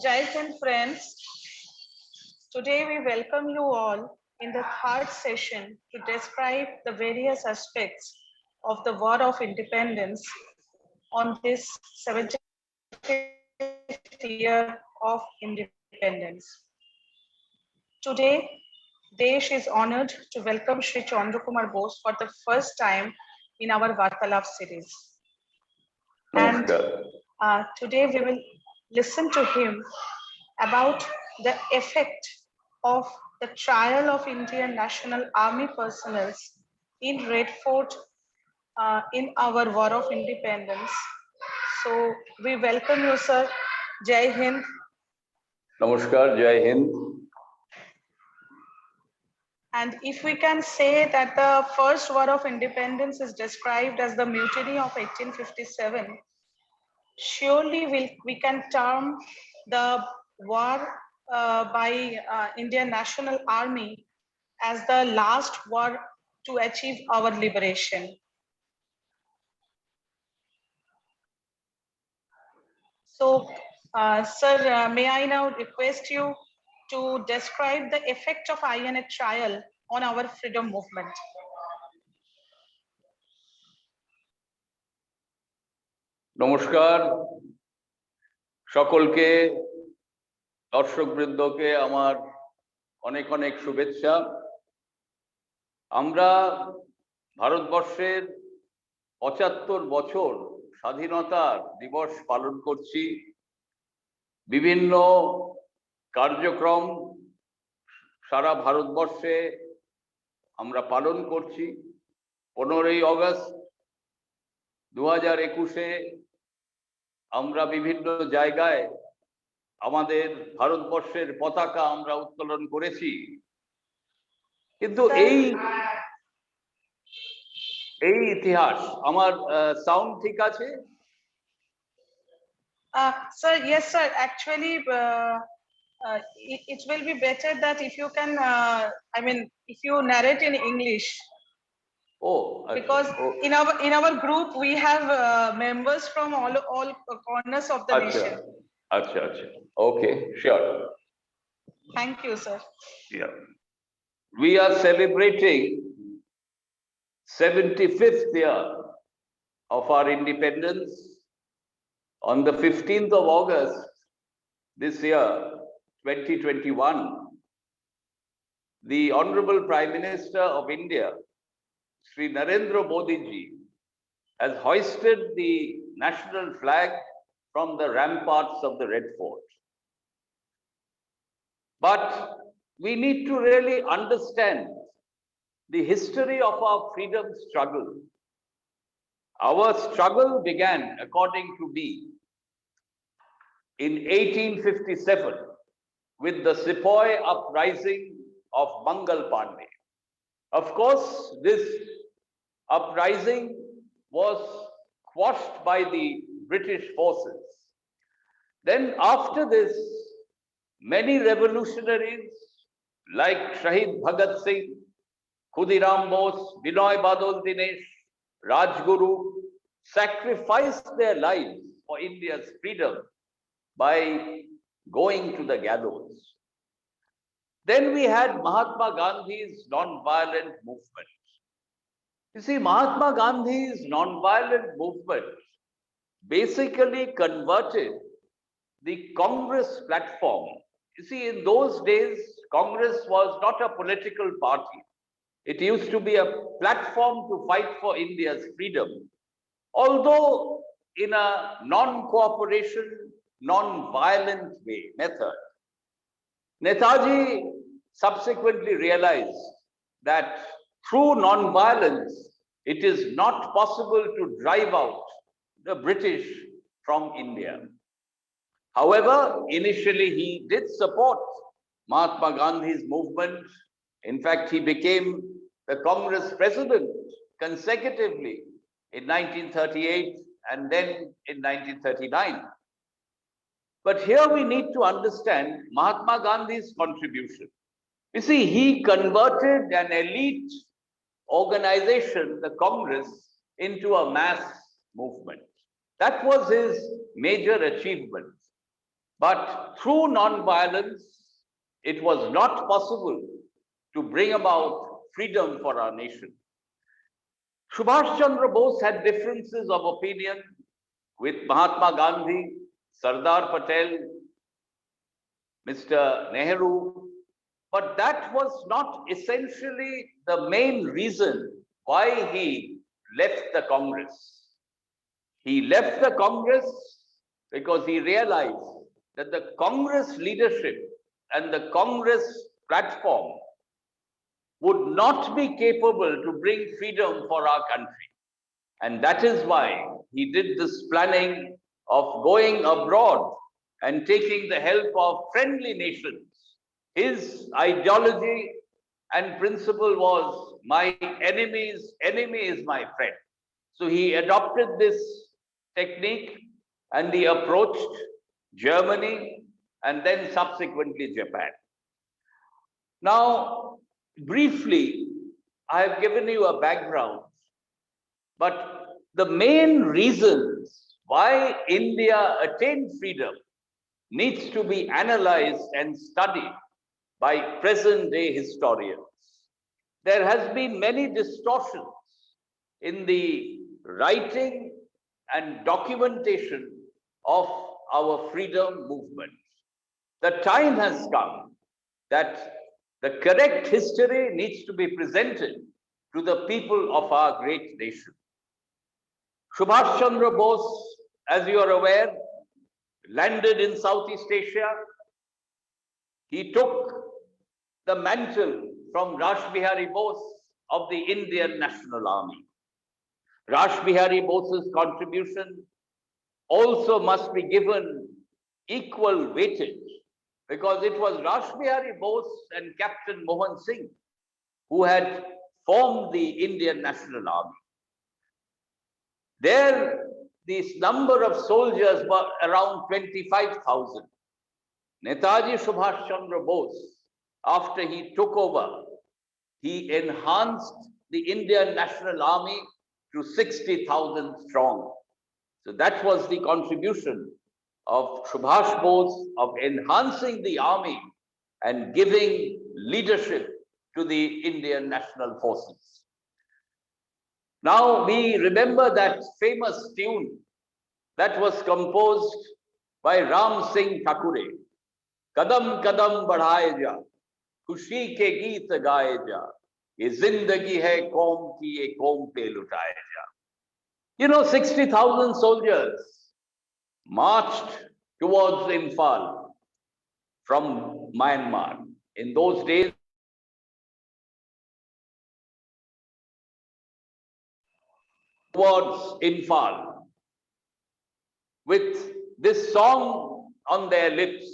Jai Hind friends, today we welcome you all in the third session to describe the various aspects of the War of Independence on this 75th year of independence. Today, Desh is honored to welcome Shri Chandrakumar Bose for the first time in our Vartalap series. And today we will listen to him about the effect of the trial of Indian National Army personnel in Red Fort in our War of Independence. So we welcome you, sir. Jai Hind. Namaskar, Jai Hind. And if we can say that the first War of Independence is described as the Mutiny of 1857, surely we can term the war by Indian National Army as the last war to achieve our liberation. So, sir, may I now request you to describe the effect of INA trial on our freedom movement? নমস্কার সকলকে, দর্শকবৃন্দকে আমার অনেক অনেক শুভেচ্ছা। আমরা ভারতবর্ষের ৭৫ বছর স্বাধীনতা দিবস পালন করছি। বিভিন্ন কার্যক্রম সারা ভারতবর্ষে আমরা পালন করছি। 15ই আগস্ট 2021-এ আমরা বিভিন্ন জায়গায় আমাদের ভারতবর্ষের পতাকা আমরা উত্তোলন করেছি। কিন্তু এই ইতিহাস, আমার সাউন্ড ঠিক আছে? Sir, yes, sir. Actually, it will be better that if you can, if you narrate in English. Oh, because in our group we have members from all corners of the nation. Acha. Okay, sure. Thank you, sir. Yeah. We are celebrating 75th year of our independence on the 15th of August this year, 2021. The Honorable Prime Minister of India, Shri Narendra Modi ji, has hoisted the national flag from the ramparts of the Red Fort. But we need to really understand the history of our freedom struggle. Our struggle began, according to me, in 1857 with the Sepoy uprising of Mangal Pandey. Of course, this uprising was quashed by the British forces. Then after this, many revolutionaries like Shahid Bhagat Singh, Khudiram Bose, Binoy Badol Dinesh, Rajguru sacrificed their lives for India's freedom by going to the gallows. Then we had Mahatma Gandhi's non-violent movement. You see, Mahatma Gandhi's non-violent movement basically converted the Congress platform. You see, in those days, Congress was not a political party. It used to be a platform to fight for India's freedom, although in a non-cooperation, non-violent method. Netaji subsequently realized that through non-violence, it is not possible to drive out the British from India. However, initially he did support Mahatma Gandhi's movement. In fact, he became the Congress president consecutively in 1938 and then in 1939. But here we need to understand Mahatma Gandhi's contribution. You see, he converted an elite organization, the Congress, into a mass movement. That was his major achievement. But through non-violence, it was not possible to bring about freedom for our nation. Subhash Chandra Bose had differences of opinion with Mahatma Gandhi, Sardar Patel, Mr. Nehru, but that was not essentially the main reason why he left the Congress. He left the Congress because he realized that the Congress leadership and the Congress platform would not be capable to bring freedom for our country. And that is why he did this planning of going abroad and taking the help of friendly nations. His ideology and principle was, my enemy's enemy is my friend. So he adopted this technique and he approached Germany and then subsequently Japan. Now, briefly, I have given you a background, but the main reasons why India attained freedom needs to be analyzed and studied by present-day historians. There has been many distortions in the writing and documentation of our freedom movement. The time has come that the correct history needs to be presented to the people of our great nation. Subhash Chandra Bose, as you are aware, landed in Southeast Asia. He took the mantle from Rashbihari Bose of the Indian National Army. Rashbihari Bose's contribution also must be given equal weightage because it was Rashbihari Bose and Captain Mohan Singh who had formed the Indian National Army. There, this number of soldiers were around 25,000. Netaji Subhash Chandra Bose, after he took over, he enhanced the Indian National Army to 60,000 strong. So that was the contribution of Subhash Bose of enhancing the army and giving leadership to the Indian National Forces. Now we remember that famous tune that was composed by Ram Singh Thakure. Kadam kadam badhaye ja, khushi ke geet gaye ja, ye zindagi hai qaum ki, ye qaum pe lutaye ja. You know, 60,000 soldiers marched towards Imphal from Myanmar. In those days, towards Imphal, with this song on their lips,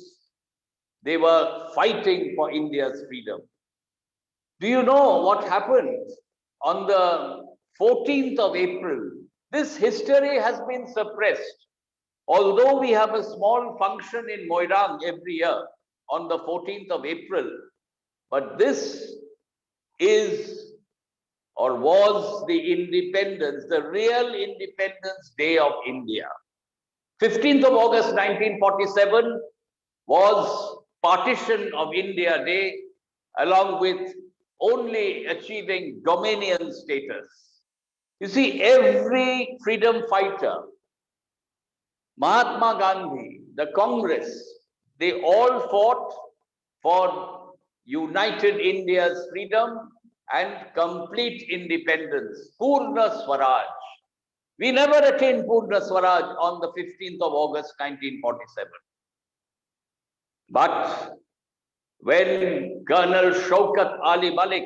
they were fighting for India's freedom. Do you know what happened on the 14th of April? This history has been suppressed. Although we have a small function in Moirang every year on the 14th of April, but this is or was the independence, the real Independence Day of India. 15th of August 1947 was Partition of India Day, along with only achieving Dominion status. You see, every freedom fighter, Mahatma Gandhi, the Congress, they all fought for united India's freedom and complete independence, Purna Swaraj. We never attained Purna Swaraj on the 15th of August 1947. But when Colonel Shaukat Ali Malik,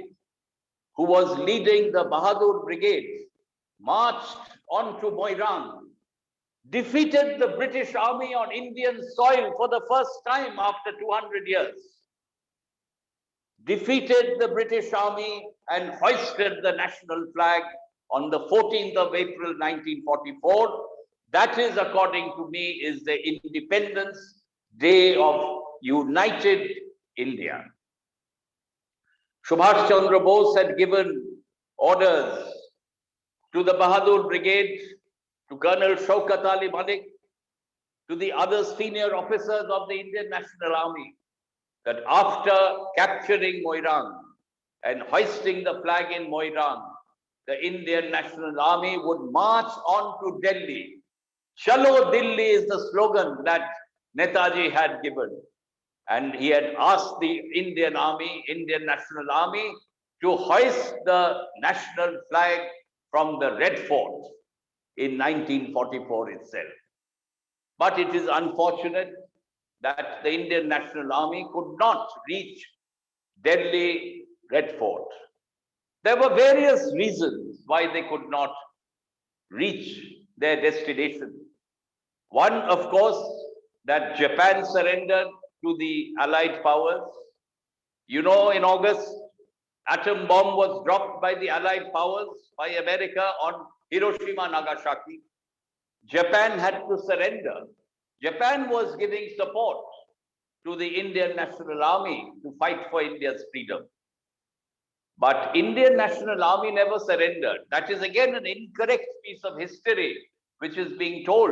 who was leading the Bahadur Brigade, marched onto Moirang, defeated the British Army on Indian soil for the first time after 200 years, defeated the British Army and hoisted the national flag on the 14th of April 1944. That is, according to me, is the Independence Day of United India. Subhash Chandra Bose had given orders to the Bahadur Brigade, to Colonel Shaukat Ali Malik, to the other senior officers of the Indian National Army that after capturing Moirang and hoisting the flag in Moirang, the Indian National Army would march on to Delhi. Chalo Delhi is the slogan that Netaji had given. And he had asked the Indian National Army, to hoist the national flag from the Red Fort in 1944 itself. But it is unfortunate that the Indian National Army could not reach Delhi Red Fort. There were various reasons why they could not reach their destination. One, of course, that Japan surrendered to the Allied powers. You know, in August, atom bomb was dropped by the Allied powers, by America on Hiroshima, Nagasaki. Japan had to surrender. Japan was giving support to the Indian National Army to fight for India's freedom. But Indian National Army never surrendered. That is again an incorrect piece of history which is being told.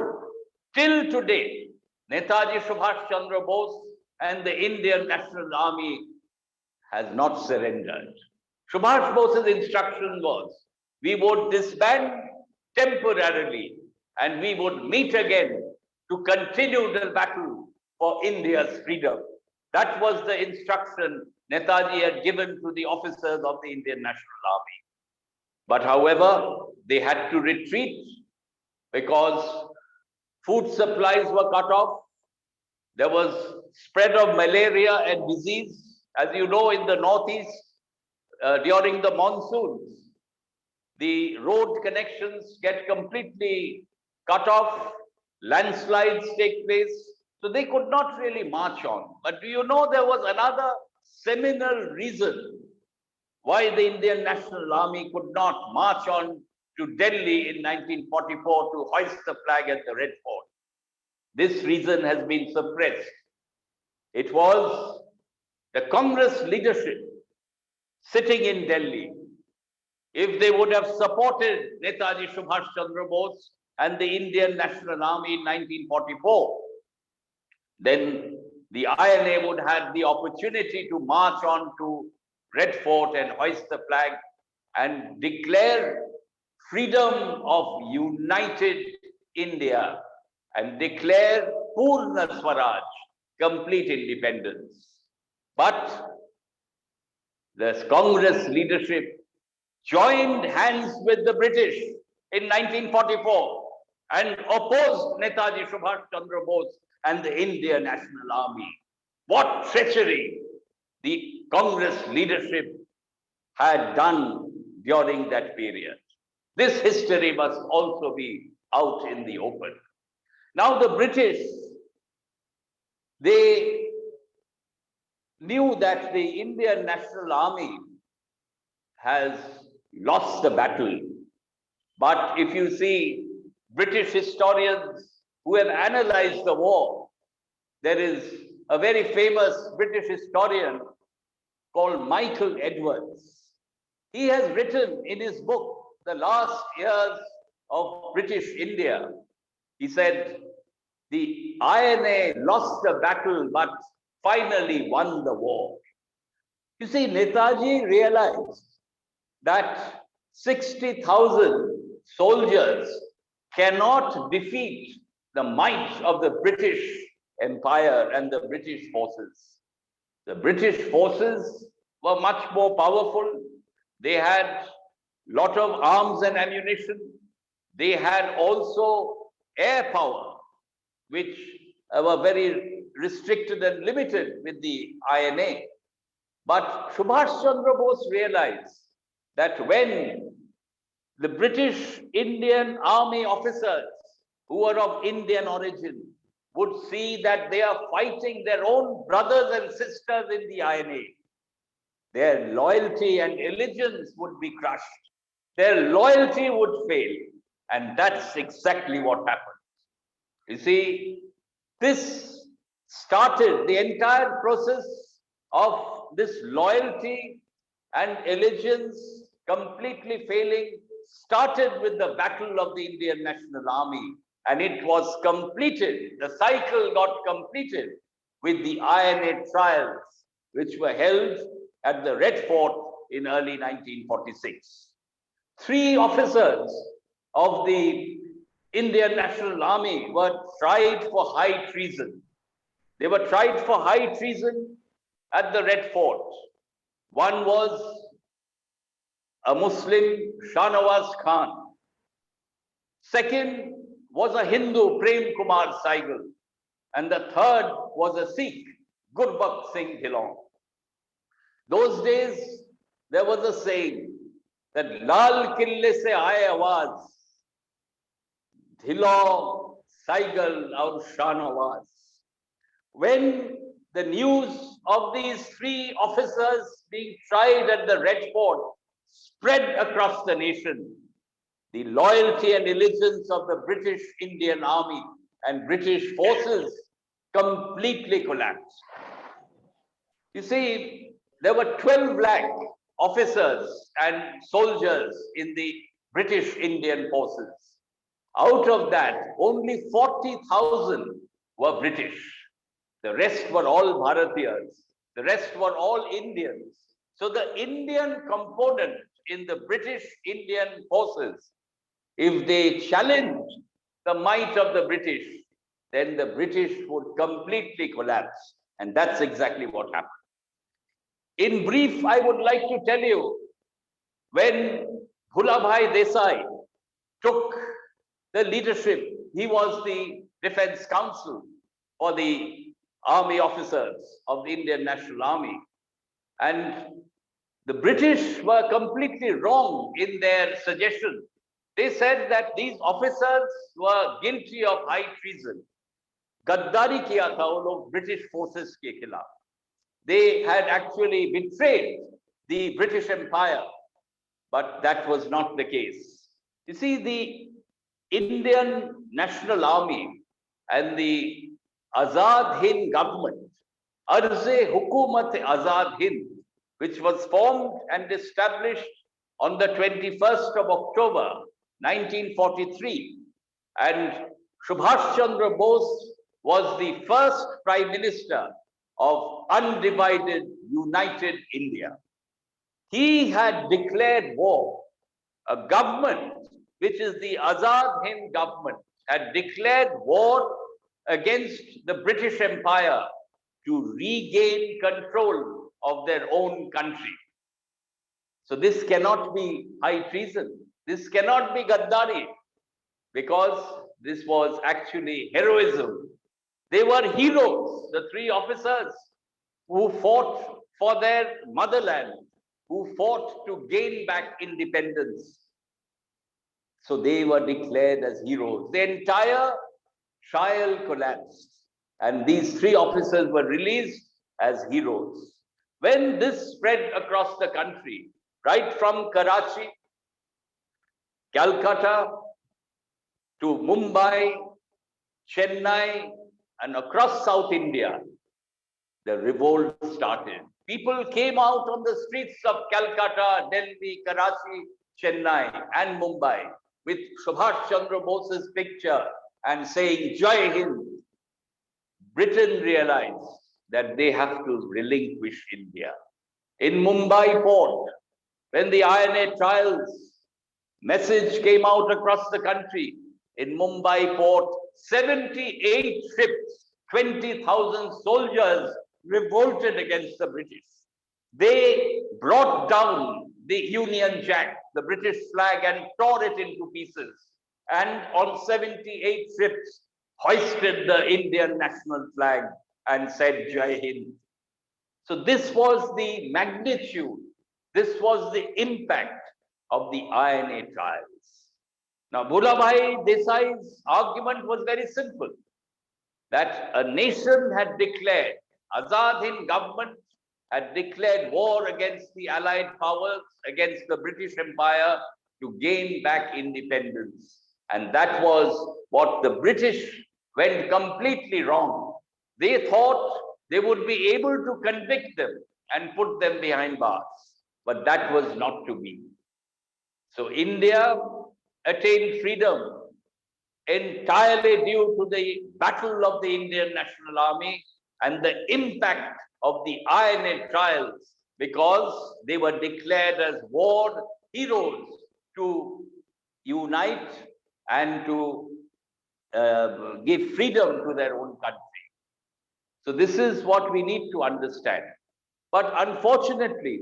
Till today, Netaji Subhash Chandra Bose and the Indian National Army has not surrendered. Subhash Bose's instruction was, we would disband temporarily and we would meet again to continue the battle for India's freedom. That was the instruction Netaji had given to the officers of the Indian National Army. But however, they had to retreat because food supplies were cut off. There was spread of malaria and disease. As you know, in the northeast, during the monsoons, the road connections get completely cut off, landslides take place, so they could not really march on. But do you know there was another seminal reason why the Indian National Army could not march on to Delhi in 1944 to hoist the flag at the Red Fort? This reason has been suppressed. It was the Congress leadership sitting in Delhi. If they would have supported Netaji Subhash Chandra Bose and the Indian National Army in 1944, then the INA would have the opportunity to march on to Red Fort and hoist the flag and declare freedom of united India and declare Purna Swaraj, complete independence. But the Congress leadership joined hands with the British in 1944 and opposed Netaji Subhash Chandra Bose and the Indian National Army. What treachery the Congress leadership had done during that period. This history must also be out in the open. Now the British, they knew that the Indian National Army has lost the battle. But if you see British historians who have analyzed the war, there is a very famous British historian called Michael Edwards. He has written in his book, The Last Years of British India, he said, the INA lost the battle, but finally won the war. You see, Netaji realized that 60,000 soldiers cannot defeat the might of the British Empire and the British forces. The British forces were much more powerful. They had a lot of arms and ammunition. They had also air power, which were very restricted and limited with the INA. But Subhash Chandra Bose realized that when the British Indian Army officers who were of Indian origin would see that they are fighting their own brothers and sisters in the INA, their loyalty and allegiance would be crushed. Their loyalty would fail. And that's exactly what happened. You see, this started the entire process of this loyalty and allegiance completely failing, started with the Battle of the Indian National Army and it was completed, the cycle got completed with the INA trials, which were held at the Red Fort in early 1946. 3 officers of the Indian National Army were tried for high treason. They were tried for high treason at the Red Fort. One was a Muslim, Shahnawaz Khan. Second was a Hindu, Prem Kumar Saigal. And the third was a Sikh, Gurbakht Singh Dhillon. Those days, there was a saying that Lal Kille se aaye awaaz, Dhillon, Saigal aur Shahnawaz. When the news of these 3 officers being tried at the Red Fort spread across the nation, the loyalty and allegiance of the British Indian Army and British forces completely collapsed. You see, there were 12 lakh officers and soldiers in the British Indian forces. Out of that, only 40,000 were British. The rest were all Bharatiyas. The rest were all Indians. So the Indian component in the British Indian forces, if they challenged the might of the British, then the British would completely collapse. And that's exactly what happened. In brief, I would like to tell you, when Bhulabhai Desai took the leadership, he was the Defense Counsel for the army officers of the Indian National Army. And the British were completely wrong in their suggestion. They said that these officers were guilty of high treason. Gaddari kiya tha wo log British forces ke khilaf. They had actually betrayed the British Empire, but that was not the case. You see, the Indian National Army and the Azad Hind government, Arze Hukumat Azad Hind, which was formed and established on the 21st of October, 1943. And Subhash Chandra Bose was the first Prime Minister of undivided, united India. He had declared war. A government, which is the Azad Hind government, had declared war against the British Empire to regain control of their own country. So this cannot be high treason. This cannot be Gaddari, because this was actually heroism. They were heroes, the 3 officers who fought for their motherland, who fought to gain back independence. So they were declared as heroes. The entire trial collapsed, and these 3 officers were released as heroes. When this spread across the country, right from Karachi, Calcutta, to Mumbai, Chennai, and across South India, the revolt started. People came out on the streets of Calcutta, Delhi, Karachi, Chennai, and Mumbai with Subhash Chandra Bose's picture and saying, Jai Hind. Britain realized that they have to relinquish India. In Mumbai port, when the INA trials message came out across the country, in Mumbai port, 78 ships, 20,000 soldiers revolted against the British. They brought down the Union Jack, the British flag, and tore it into pieces. And on 78 ships, hoisted the Indian national flag and said Jai Hind. So this was the magnitude, this was the impact of the INA trials. Now, Bhulabhai Desai's argument was very simple, that a nation had declared, Azad Hind government had declared war against the Allied powers, against the British Empire to gain back independence. And that was what the British went completely wrong. They thought they would be able to convict them and put them behind bars, but that was not to be. So India attained freedom entirely due to the battle of the Indian National Army and the impact of the INA trials, because they were declared as war heroes to unite and to give freedom to their own country. So this is what we need to understand. But unfortunately,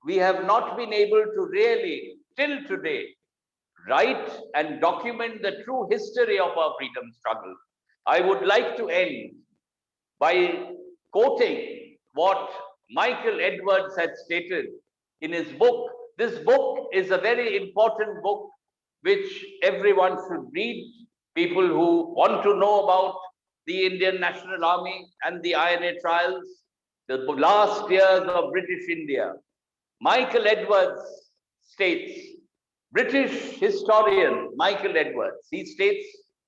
we have not been able to really, till today, write and document the true history of our freedom struggle. I would like to end by quoting what Michael Edwards had stated in his book. This book is a very important book which everyone should read. People who want to know about the Indian National Army and the INA trials, the last years of British India. Michael Edwards states, British historian Michael Edwards, he states,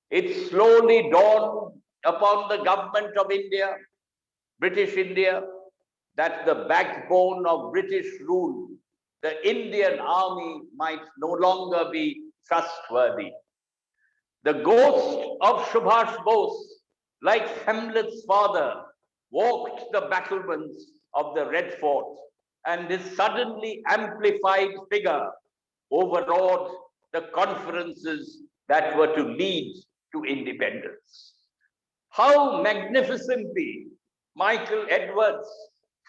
it slowly dawned upon the government of India, British India, that the backbone of British rule, the Indian army, might no longer be trustworthy. The ghost of Subhash Bose, like Hamlet's father, walked the battlements of the Red Fort, and his suddenly amplified figure overawed the conferences that were to lead to independence. How magnificently Michael Edwards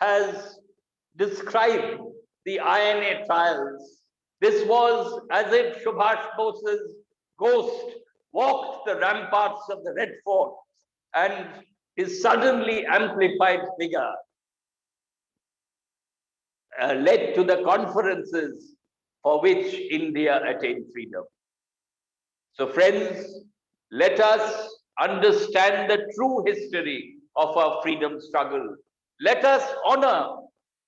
has described the INA trials. This was as if Subhash Bose's ghost walked the ramparts of the Red Fort, and his suddenly amplified figure led to the conferences for which India attained freedom. So friends, let us understand the true history of our freedom struggle. Let us honor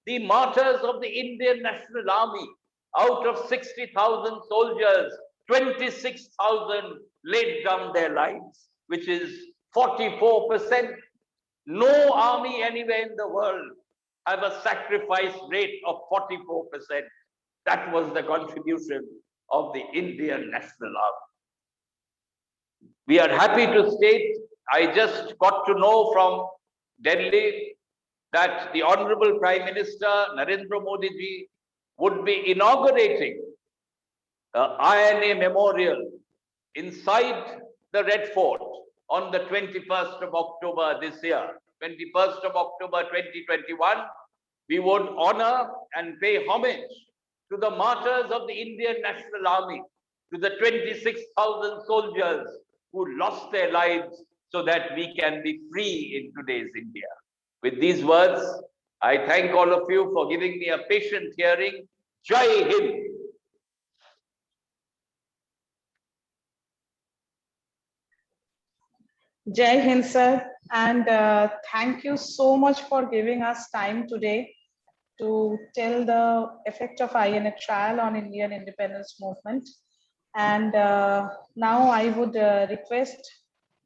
the martyrs of the Indian National Army. Out of 60,000 soldiers, 26,000 laid down their lives, which is 44%. No army anywhere in the world have a sacrifice rate of 44%. That was the contribution of the Indian National Army. We are happy to state, I just got to know from Delhi that the Honorable Prime Minister Narendra Modi ji would be inaugurating an INA memorial inside the Red Fort on the 21st of October this year. 21st of October 2021, we would honor and pay homage to the martyrs of the Indian National Army, to the 26,000 soldiers who lost their lives so that we can be free in today's India. With these words, I thank all of you for giving me a patient hearing. Jai Hind. Jai Hind, sir, and thank you so much for giving us time today to tell the effect of INA trial on Indian independence movement. And now I would request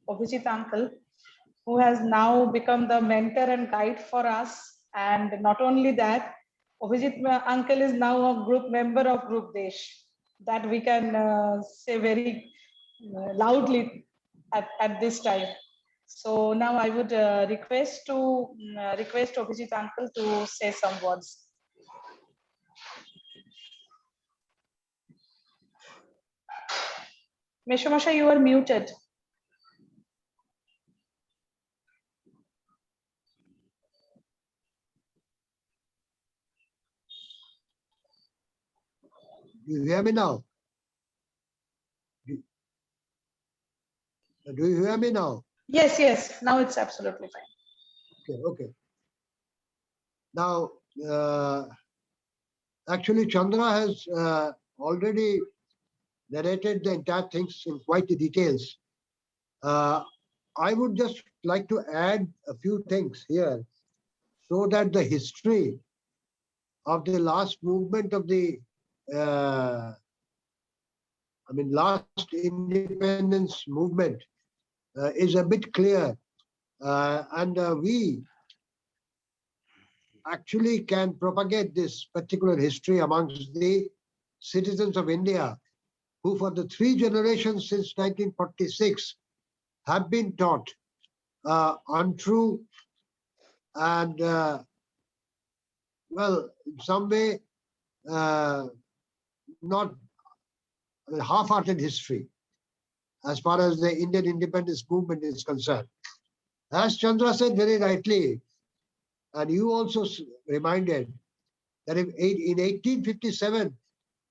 Abhijit uncle, who has now become the mentor and guide for us. And not only that, Abhijit uncle is now a group member of Group Desh. That we can say very loudly at this time. So now I would request Abhijit uncle to say some words. Meshamasha, you are muted. Do you hear me now? Do you hear me now? Yes, yes. Now it's absolutely fine. Okay. Now, actually, Chandra has already narrated the entire things in quite the details. I would just like to add a few things here so that the history of the last movement of the last independence movement is a bit clear, and we actually can propagate this particular history amongst the citizens of India who for the 3 generations since 1946 have been taught untrue and, well, in some way, not half-hearted history as far as the Indian independence movement is concerned. As Chandra said very rightly, and you also reminded that in 1857,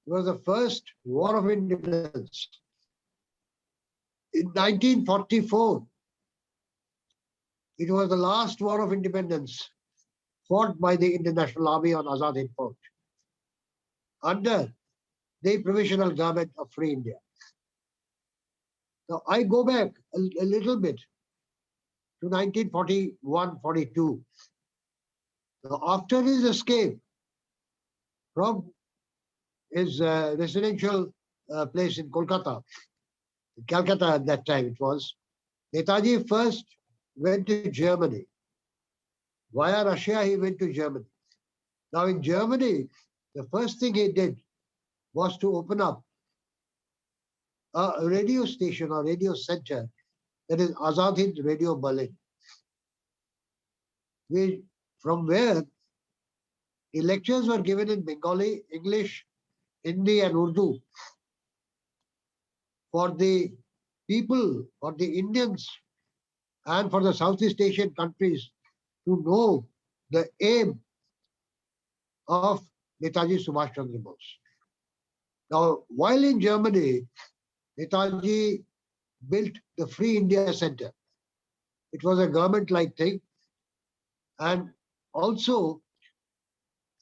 it was the first war of independence. In 1944, it was the last war of independence fought by the Indian National Army on Azad Hind Fort under the provisional government of Free India. Now, I go back a little bit to 1941-42. Now, after his escape from his residential place in Kolkata, Calcutta at that time it was, Netaji first went to Germany. Via Russia, he went to Germany. Now, in Germany, the first thing he did was to open up a radio station or radio center, that is Azad Hind Radio Berlin, from where the lectures were given in Bengali, English, Hindi and Urdu for the people, for the Indians and for the Southeast Asian countries to know the aim of Netaji Subhash Chandra Bose. Now, while in Germany, Netaji built the Free India Center. It was a government-like thing. And also,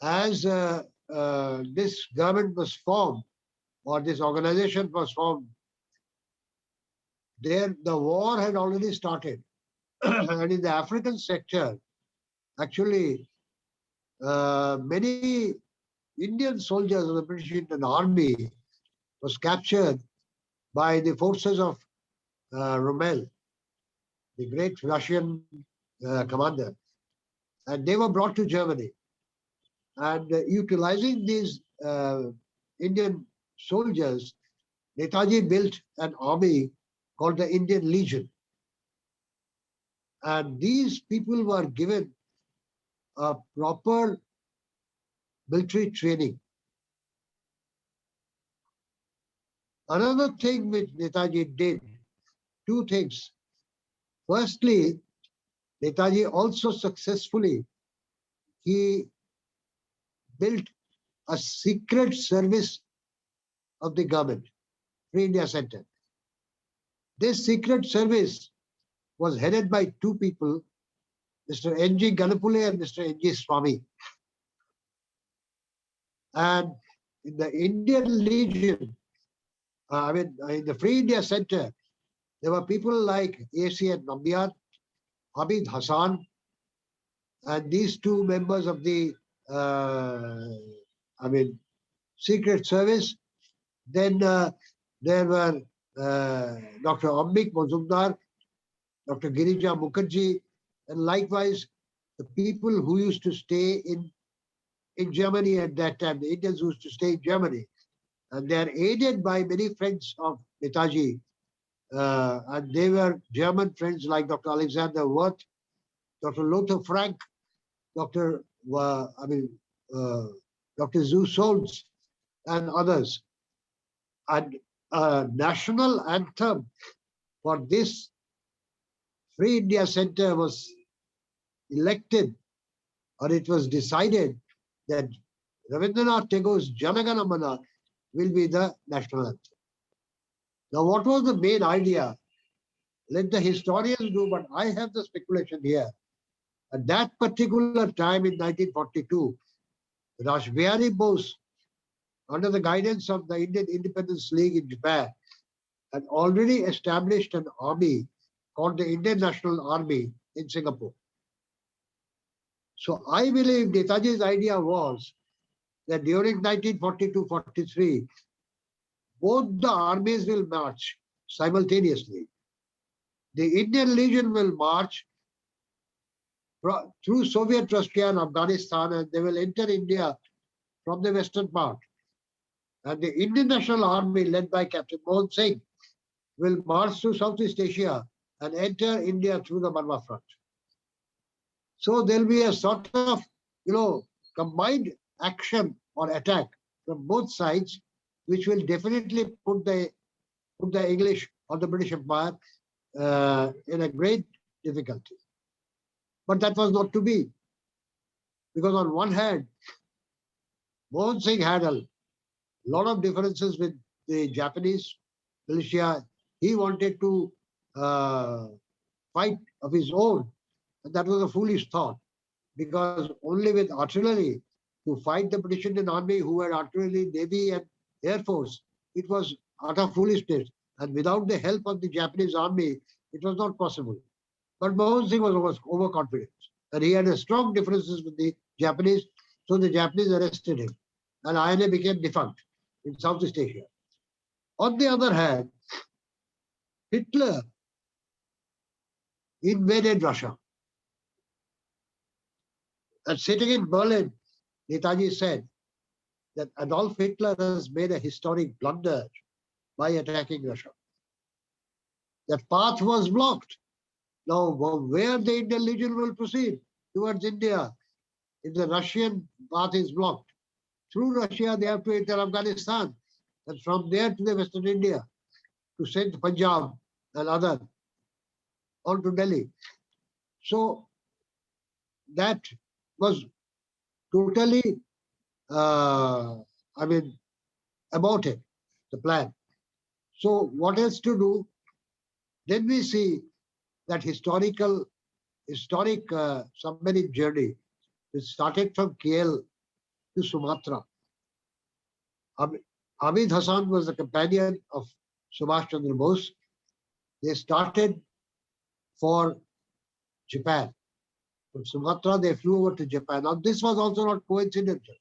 as this government was formed, or this organization was formed, the war had already started. And in the African sector, actually, many Indian soldiers of the British Indian Army was captured by the forces of Rommel, the great Russian commander. And they were brought to Germany. And utilizing these Indian soldiers, Netaji built an army called the Indian Legion. And these people were given a proper military training. Another thing which Netaji did, 2 things. Firstly, Netaji also successfully, he built a secret service of the government, Free India Center. This secret service was headed by 2 people, Mr. N.G. Ganapule and Mr. N.G. Swami. And in the Indian Legion, in the Free India Center, there were people like A.C.N. Nambiar, Abid Hassan, and these 2 members of the Secret Service. Then there were Dr. Ambik Mazumdar, Dr. Girija Mukherjee, and likewise the people who used to stay in Germany at that time, the Indians who used to stay in Germany. And they are aided by many friends of Netaji. And they were German friends like Dr. Alexander Wirth, Dr. Lothar Frank, Dr. Zu Solz, and others. And a national anthem for this Free India Center was elected, or it was decided that Rabindranath Tagore's Jana Gana Mana will be the national anthem. Now, what was the main idea? Let the historians do, but I have the speculation here. At that particular time in 1942, Rash Bihari Bose, under the guidance of the Indian Independence League in Japan, had already established an army called the Indian National Army in Singapore. So I believe Netaji's idea was that during 1942-43, both the armies will march simultaneously. The Indian Legion will march through Soviet Russia and Afghanistan, and they will enter India from the western part. And the Indian National Army, led by Captain Mohan Singh, will march through Southeast Asia and enter India through the Marwa front. So there'll be a sort of, combined action or attack from both sides, which will definitely put the English or the British Empire in a great difficulty. But that was not to be, because on one hand, Mohan Singh had a lot of differences with the Japanese militia. He wanted to fight of his own, and that was a foolish thought, because only with artillery to fight the British Indian Army, who had artillery, navy, and air force, it was utter foolishness. And without the help of the Japanese army, it was not possible. But Mohan Singh was overconfident, and he had a strong differences with the Japanese, so the Japanese arrested him, and INA became defunct in Southeast Asia. On the other hand, Hitler invaded Russia. And sitting in Berlin, Netaji said that Adolf Hitler has made a historic blunder by attacking Russia. That path was blocked. Now, where the Indian Legion will proceed towards India, if the Russian path is blocked, through Russia they have to enter Afghanistan, and from there to the Western India, to Sindh, Punjab, and other, on to Delhi. So that was totally, aborted, the plan. So what else to do? Then we see that historic submarine journey, which started from KL to Sumatra. Hamid Hassan was the companion of Subhash Chandra Bose. They started for Japan. From Sumatra, they flew over to Japan. Now, this was also not coincidental,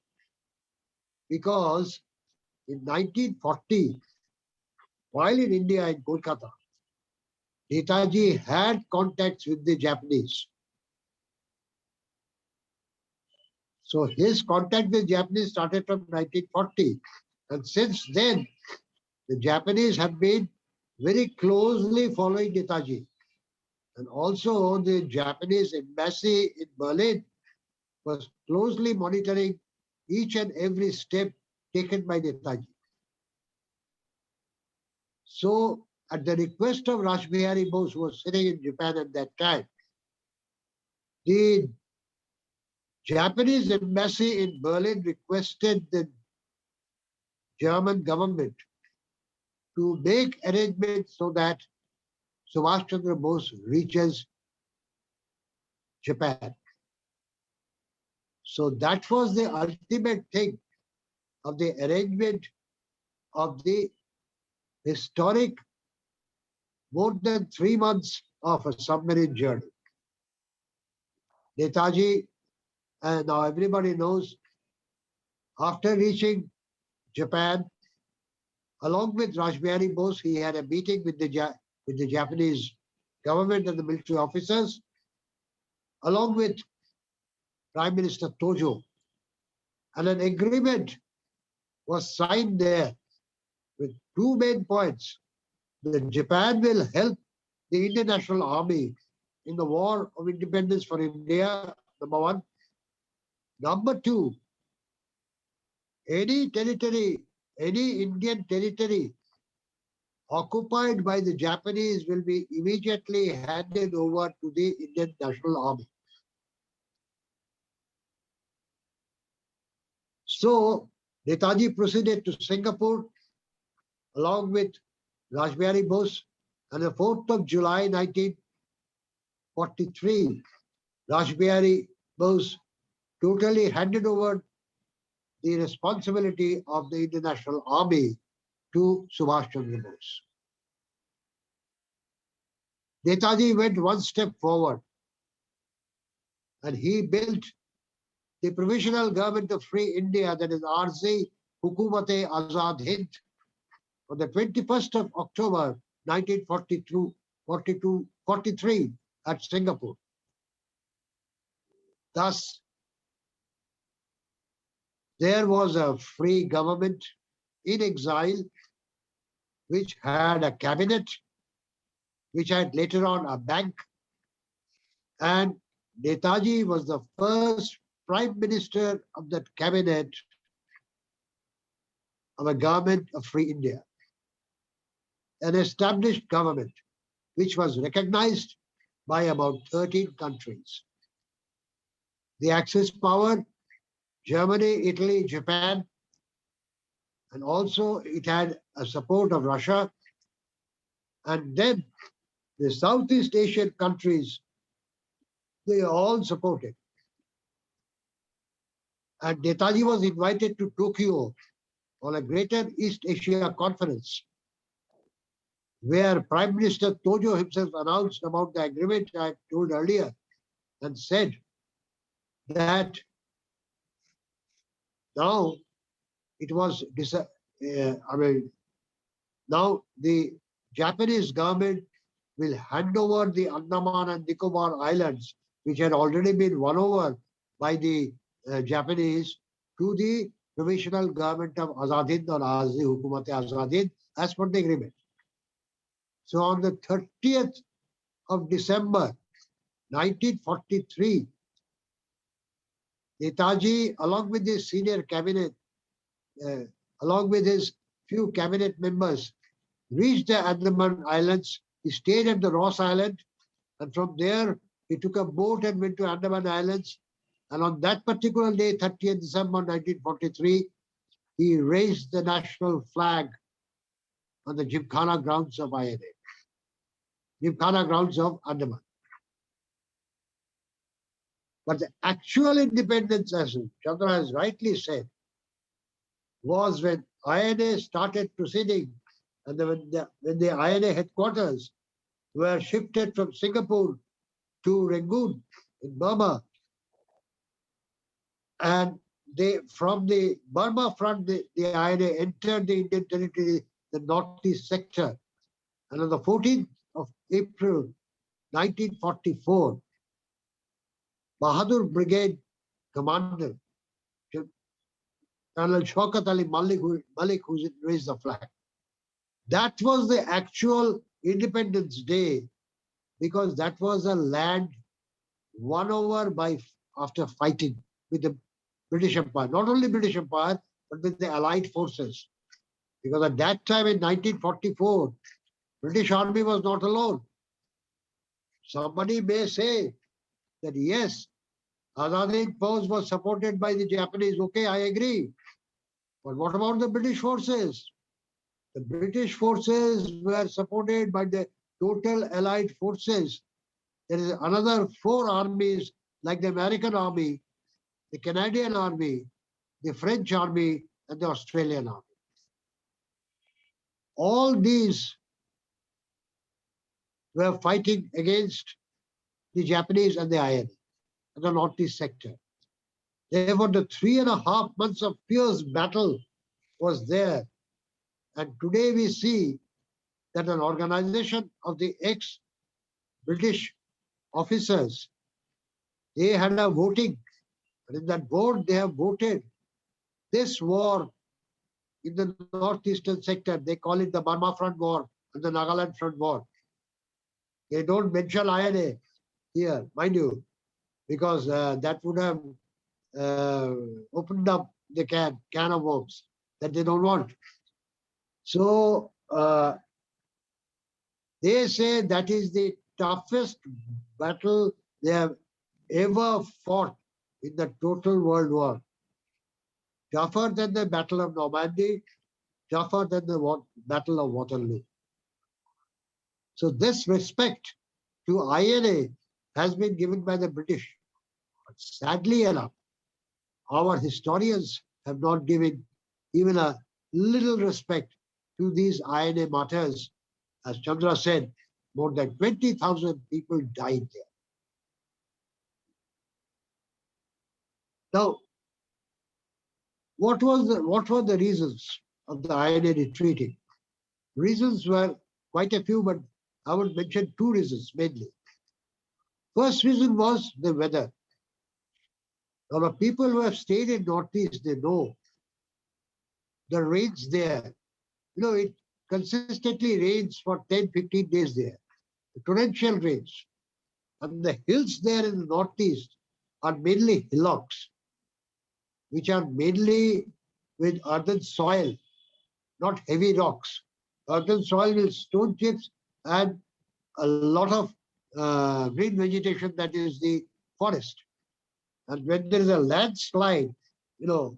because in 1940, while in India, in Kolkata, Netaji had contacts with the Japanese. So his contact with Japanese started from 1940. And since then, the Japanese have been very closely following Netaji. And also the Japanese embassy in Berlin was closely monitoring each and every step taken by Netaji. So at the request of Rashbihari Bose, who was sitting in Japan at that time, the Japanese embassy in Berlin requested the German government to make arrangements so that Subhash Chandra Bose reaches Japan. So that was the ultimate thing of the arrangement of the historic more than 3 months of a submarine journey. Netaji, and now everybody knows, after reaching Japan, along with Rashbihari Bose, he had a meeting with the Japanese government and the military officers, along with Prime Minister Tojo. And an agreement was signed there with 2 main points. That Japan will help the Indian National Army in the war of independence for India, number 1. Number 2, any Indian territory occupied by the Japanese will be immediately handed over to the Indian National Army. So Netaji proceeded to Singapore along with Rashbihari Bose, and the 4th of July 1943, Rashbihari Bose totally handed over the responsibility of the Indian National Army to Subhash Chandra Bose. Netaji went one step forward, and he built the Provisional Government of Free India, that is RZ Hukumat-e-Azad Hind, on the 21st of October 1943 at Singapore. Thus, there was a free government in exile, which had a cabinet, which had later on a bank, and Netaji was the first prime minister of that cabinet of a government of Free India, an established government which was recognized by about 13 countries. The Axis power, Germany, Italy, Japan, and also it had a support of Russia. And then the Southeast Asian countries, they all supported. And Netaji was invited to Tokyo on a Greater East Asia Conference, where Prime Minister Tojo himself announced about the agreement I told earlier and said that now it was, now the Japanese government will hand over the Andaman and Nicobar Islands, which had already been won over by the Japanese, to the provisional government of Azad Hind or Azi Hukumat Azad Hind as per the agreement. So on the 30th of December 1943, Netaji, along with his senior cabinet, along with his few cabinet members, reached the Andaman Islands. He stayed at the Ross Island, and from there he took a boat and went to Andaman Islands. And on that particular day, 30th December 1943, he raised the national flag on the Gymkhana grounds of INA, Gymkhana grounds of Andaman. But the actual independence, as Chandra has rightly said, was when INA started proceeding, and when the INA headquarters were shifted from Singapore to Rangoon in Burma, and from the Burma front, the INA entered the Indian territory, the northeast sector. And on the 14th of April 1944, Bahadur Brigade Commander, Colonel Shaukat Ali Malik, who raised the flag. That was the actual Independence Day, because that was a land won over after fighting with the British Empire. Not only British Empire, but with the Allied forces. Because at that time in 1944, British Army was not alone. Somebody may say that yes, Azad Hind Fauj was supported by the Japanese. Okay, I agree. But what about the British forces? The British forces were supported by the total Allied forces. There is another 4 armies like the American Army, the Canadian Army, the French Army, and the Australian Army. All these were fighting against the Japanese and the INA and the northeast sector. Therefore, the 3.5 months of fierce battle was there. And today we see that an organization of the ex-British officers, they had a voting. And in that vote, they have voted this war in the northeastern sector. They call it the Burma Front War and the Nagaland Front War. They don't mention INA here, mind you, because that would have opened up the can of worms that they don't want. So they say that is the toughest battle they have ever fought in the total world war. Tougher than the Battle of Normandy, tougher than the Battle of Waterloo. So this respect to INA has been given by the British. But sadly enough, our historians have not given even a little respect to these INA martyrs. As Chandra said, more than 20,000 people died there. Now, what were the reasons of the INA retreating? Reasons were quite a few, but I would mention 2 reasons mainly. First reason was the weather. Now, the people who have stayed in Northeast, they know the rains there. It consistently rains for 10, 15 days there. The torrential rains. And the hills there in the northeast are mainly hillocks, which are mainly with earthen soil, not heavy rocks. Earthen soil with stone chips and a lot of green vegetation, that is the forest. And when there is a landslide, the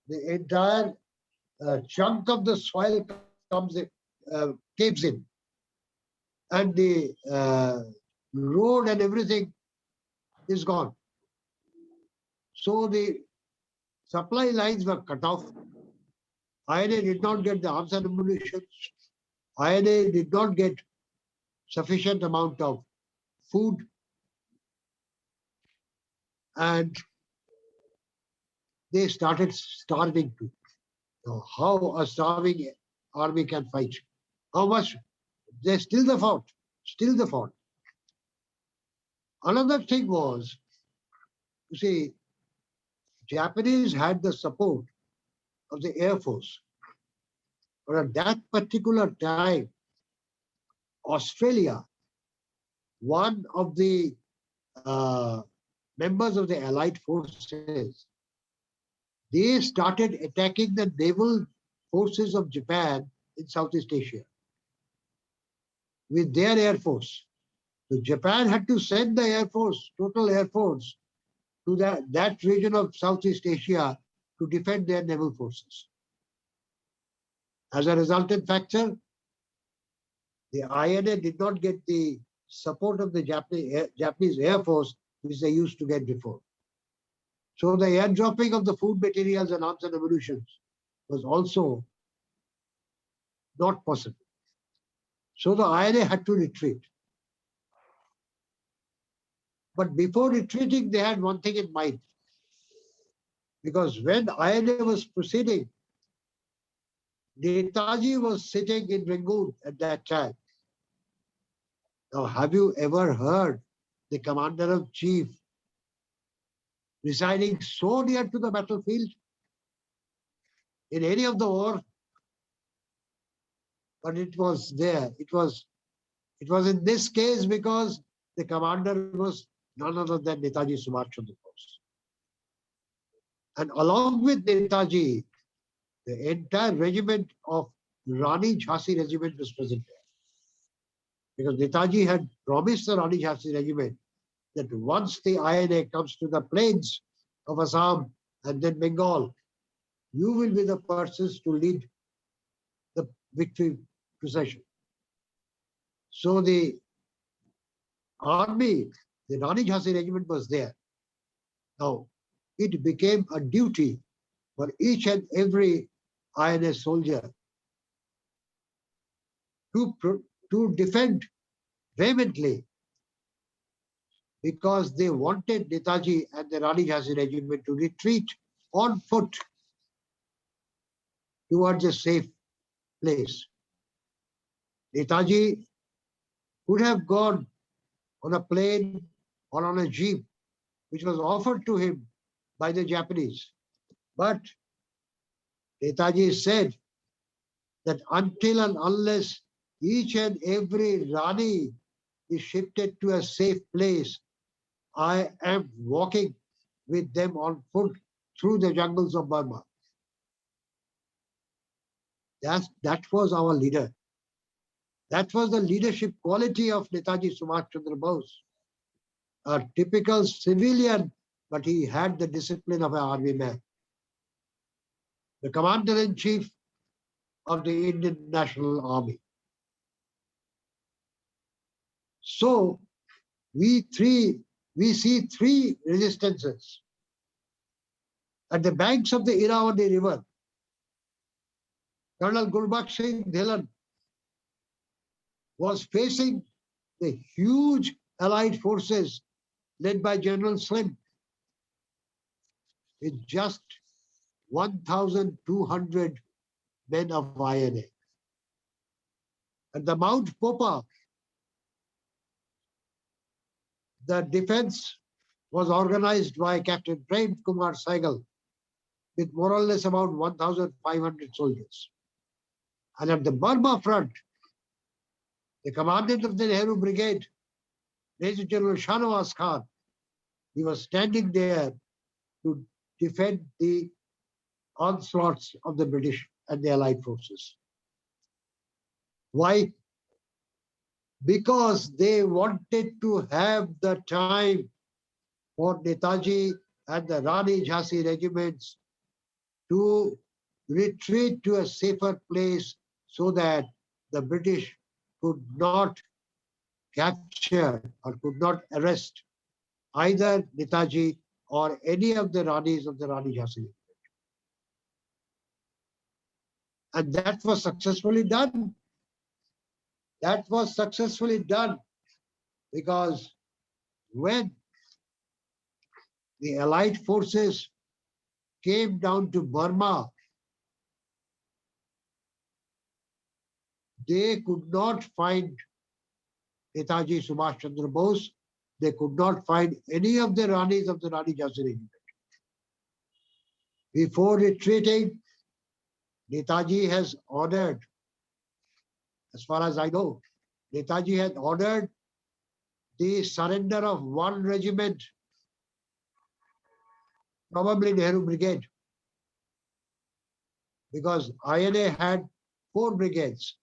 entire chunk of the soil caves in, and the road and everything is gone. So the supply lines were cut off. INA did not get the arms and ammunition. INA did not get sufficient amount of food, and they started starving too. Now, how a starving army can fight? How much? They still the fought. Still the fought. Another thing was, you see, Japanese had the support of the Air Force. But at that particular time, Australia, one of the members of the Allied forces, they started attacking the naval forces of Japan in Southeast Asia with their air force. So Japan had to send the air force, total air force, to that region of Southeast Asia to defend their naval forces. As a resultant factor, the INA did not get the support of the Japanese Air Force, which they used to get before. So the airdropping of the food materials and arms and ammunition was also not possible. So the INA had to retreat. But before retreating, they had one thing in mind. Because when INA was proceeding, Netaji was sitting in Rangoon at that time. Now, have you ever heard the Commander-in-Chief residing so near to the battlefield in any of the war? But it was there. It was in this case because the commander was none other than Netaji Subhash Chandra Bose. And along with Netaji, the entire regiment of Rani Jhansi regiment was present there. Because Netaji had promised the Rani Jhansi regiment that once the INA comes to the plains of Assam and then Bengal, you will be the persons to lead the victory procession. So the army, the Rani Jhansi regiment was there. Now, it became a duty for each and every INA soldier to defend vehemently, because they wanted Netaji and the Rani Jhansi regiment to retreat on foot towards a safe place. Netaji could have gone on a plane or on a jeep, which was offered to him by the Japanese. But Netaji said that until and unless each and every Rani is shifted to a safe place, I am walking with them on foot through the jungles of Burma. That was our leader. That was the leadership quality of Netaji Subhash Chandra Bose. A typical civilian, but he had the discipline of an army man. The Commander-in-Chief of the Indian National Army. So we see three resistances. At the banks of the Irrawaddy River, Colonel Gulbaksh Singh Dhillon was facing the huge Allied forces led by General Slim with just 1,200 men of INA. At the Mount Popa, the defense was organized by Captain Prem Kumar Saigal with more or less about 1,500 soldiers. And at the Burma front, the commandant of the Nehru Brigade, Major General Shahnawaz Khan, he was standing there to defend the onslaughts of the British and the Allied forces. Why? Because they wanted to have the time for Netaji and the Rani Jhansi regiments to retreat to a safer place so that the British could not capture or could not arrest either Netaji or any of the Ranis of the Rani Jhansi. And that was successfully done. That was successfully done because when the Allied forces came down to Burma, they could not find Netaji Subhash Chandra Bose. They could not find any of the Ranis of the Rani Jhansi regiment. Before retreating, Netaji has ordered, as far as I know, Netaji had ordered the surrender of one regiment, probably Nehru Brigade, because INA had 4 brigades: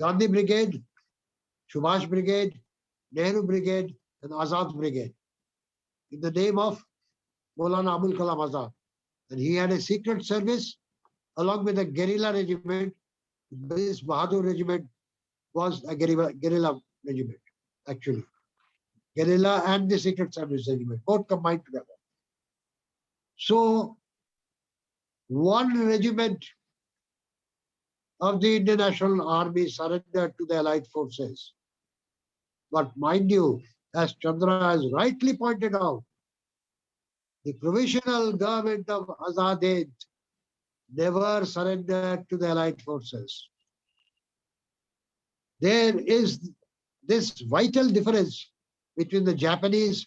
Gandhi Brigade, Subhash Brigade, Nehru Brigade, and Azad Brigade, in the name of Maulana Abul Kalam Azad. And he had a secret service along with a guerrilla regiment. This Bahadur regiment was a guerrilla regiment, actually. Guerrilla and the secret service regiment, both combined together. So, one regiment of the Indian National Army surrendered to the Allied forces. But mind you, as Chandra has rightly pointed out, the provisional government of Azad Hind never surrendered to the Allied forces. There is this vital difference between the Japanese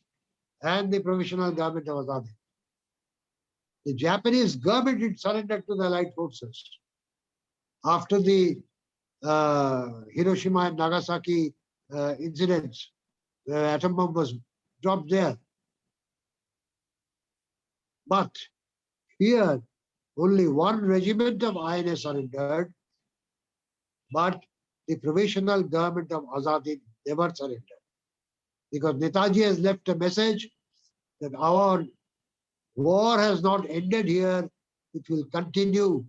and the provisional government of Azad Hind. The Japanese government did surrender to the Allied forces after the Hiroshima and Nagasaki incidents, where atom bomb was dropped there. But here, only one regiment of INA surrendered, but the provisional government of Azad Hind never surrendered. Because Netaji has left a message that our war has not ended here, it will continue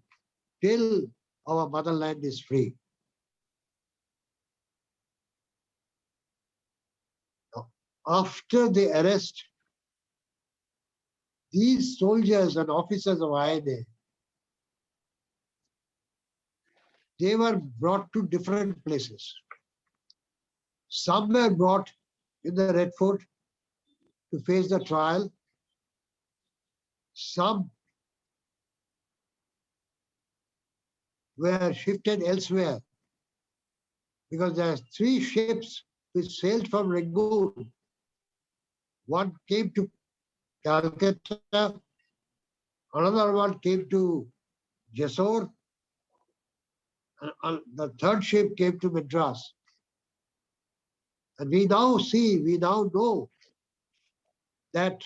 till our motherland is free. Now, after the arrest, these soldiers and officers of INA, they were brought to different places. Some were brought in the Red Fort to face the trial. Some were shifted elsewhere because there are 3 ships which sailed from Rangoon. One came to Calcutta, another one came to Jessore, and the 3rd ship came to Madras. And we now know that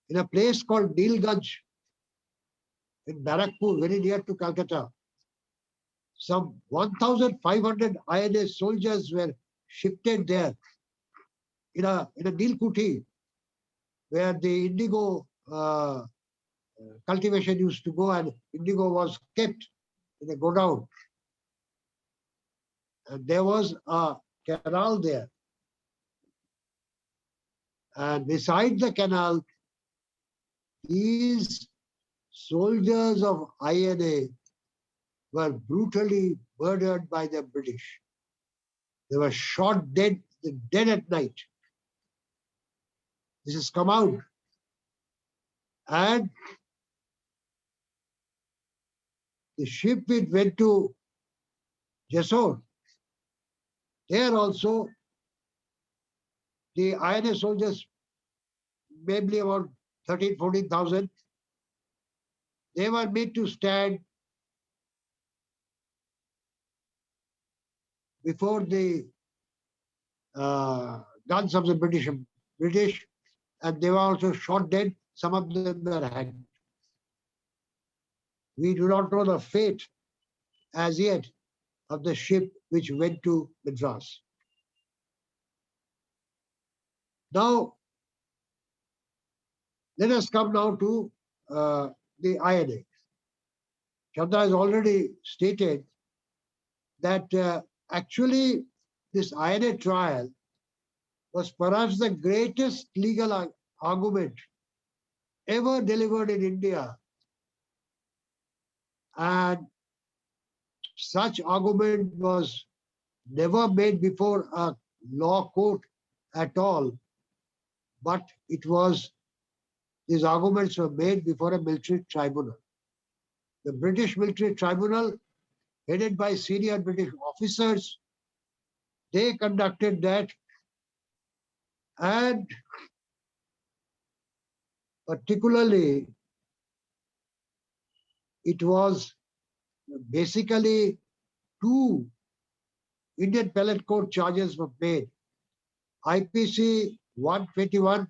in a place called Nilganj in Barakpur, very near to Calcutta, some 1,500 INA soldiers were shifted there in a Nilkuthi, where the indigo cultivation used to go, and indigo was kept in a godown. And there was a canal there. And beside the canal, these soldiers of INA were brutally murdered by the British. They were shot dead at night. This has come out. And the ship which went to Jessore, there also the INA soldiers, maybe about 13,000 to 14,000, they were made to stand before the guns of the British, and they were also shot dead. Some of them were hanged. We do not know the fate as yet of the ship which went to Madras. Now, let us come now to the INA. Chandra has already stated that actually this INA trial was perhaps the greatest legal argument ever delivered in India. And such argument was never made before a law court at all, but these arguments were made before a military tribunal. The British military tribunal, headed by senior British officers, they conducted that, and particularly it was basically two Indian Appellate Court charges were made, IPC 121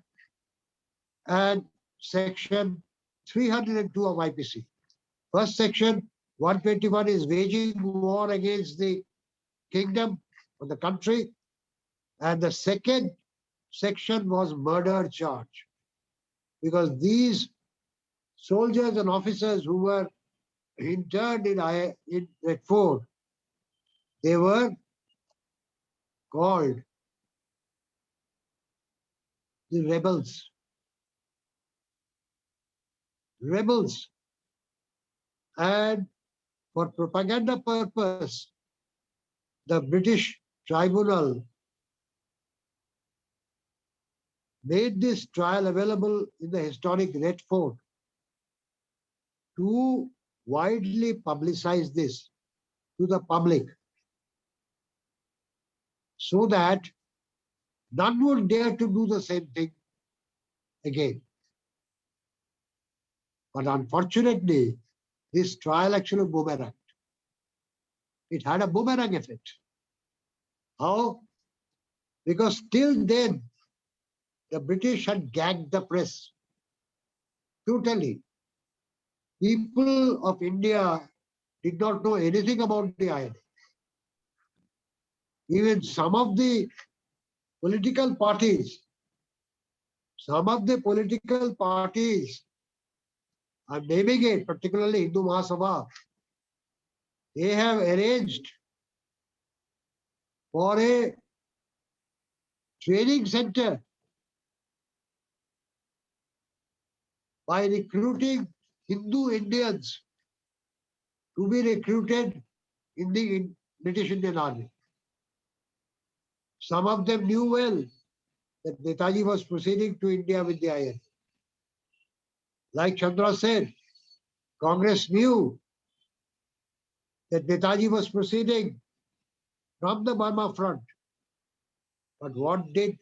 and section 302 of IPC. First section 121 is waging war against the kingdom or the country, and the second section was murder charge, because these soldiers and officers who were interned in Red Fort, they were called the rebels. Rebels. And for propaganda purpose, the British tribunal made this trial available in the historic Red Fort to widely publicize this to the public, so that none would dare to do the same thing again. But unfortunately, this trial actually boomeranged. It had a boomerang effect. How? Because till then, the British had gagged the press totally. People of India did not know anything about the INA. Even some of the political parties, I'm naming it, particularly Hindu Mahasabha, they have arranged for a training center by recruiting Hindu Indians to be recruited in the British Indian Army. Some of them knew well that Netaji was proceeding to India with the INA. Like Chandra said, Congress knew that Netaji was proceeding from the Burma front. But what did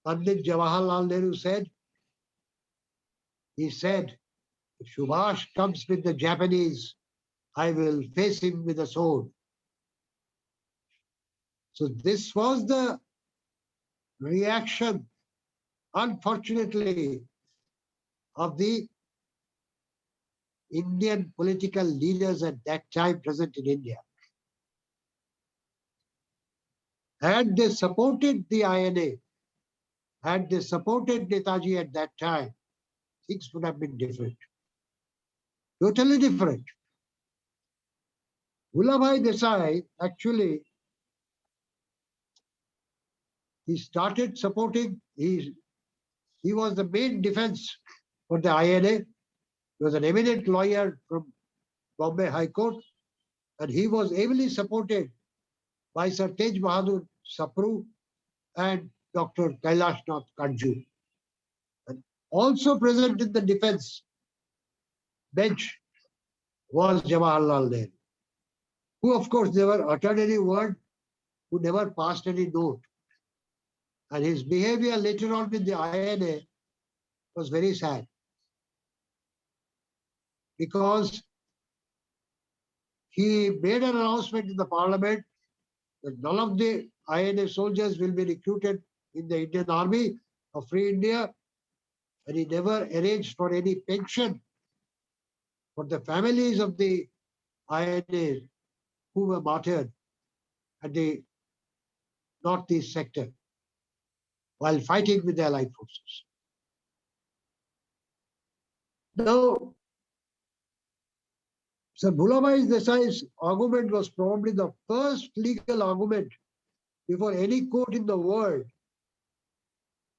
Pandit Jawaharlal Nehru said? He said, if Subhash comes with the Japanese, I will face him with a sword. So this was the reaction, unfortunately, of the Indian political leaders at that time present in India. Had they supported the INA, had they supported Netaji at that time, things would have been different. Totally different. Vallabhbhai Desai, actually, he started supporting, he was the main defense for the INA. He was an eminent lawyer from Bombay High Court, and he was ably supported by Sir Tej Bahadur Sapru and Dr. Kailash Nath Kanju. And also present in the defense bench was Jawaharlal Nehru, who of course never uttered any word, who never passed any note. And his behavior later on with the INA was very sad. because he made an announcement in the parliament that none of the INA soldiers will be recruited in the Indian Army of Free India, and he never arranged for any pension for the families of the INA who were martyred at the northeast sector while fighting with the Allied forces. Now, Sir Bhulabhai Desai's argument was probably the first legal argument before any court in the world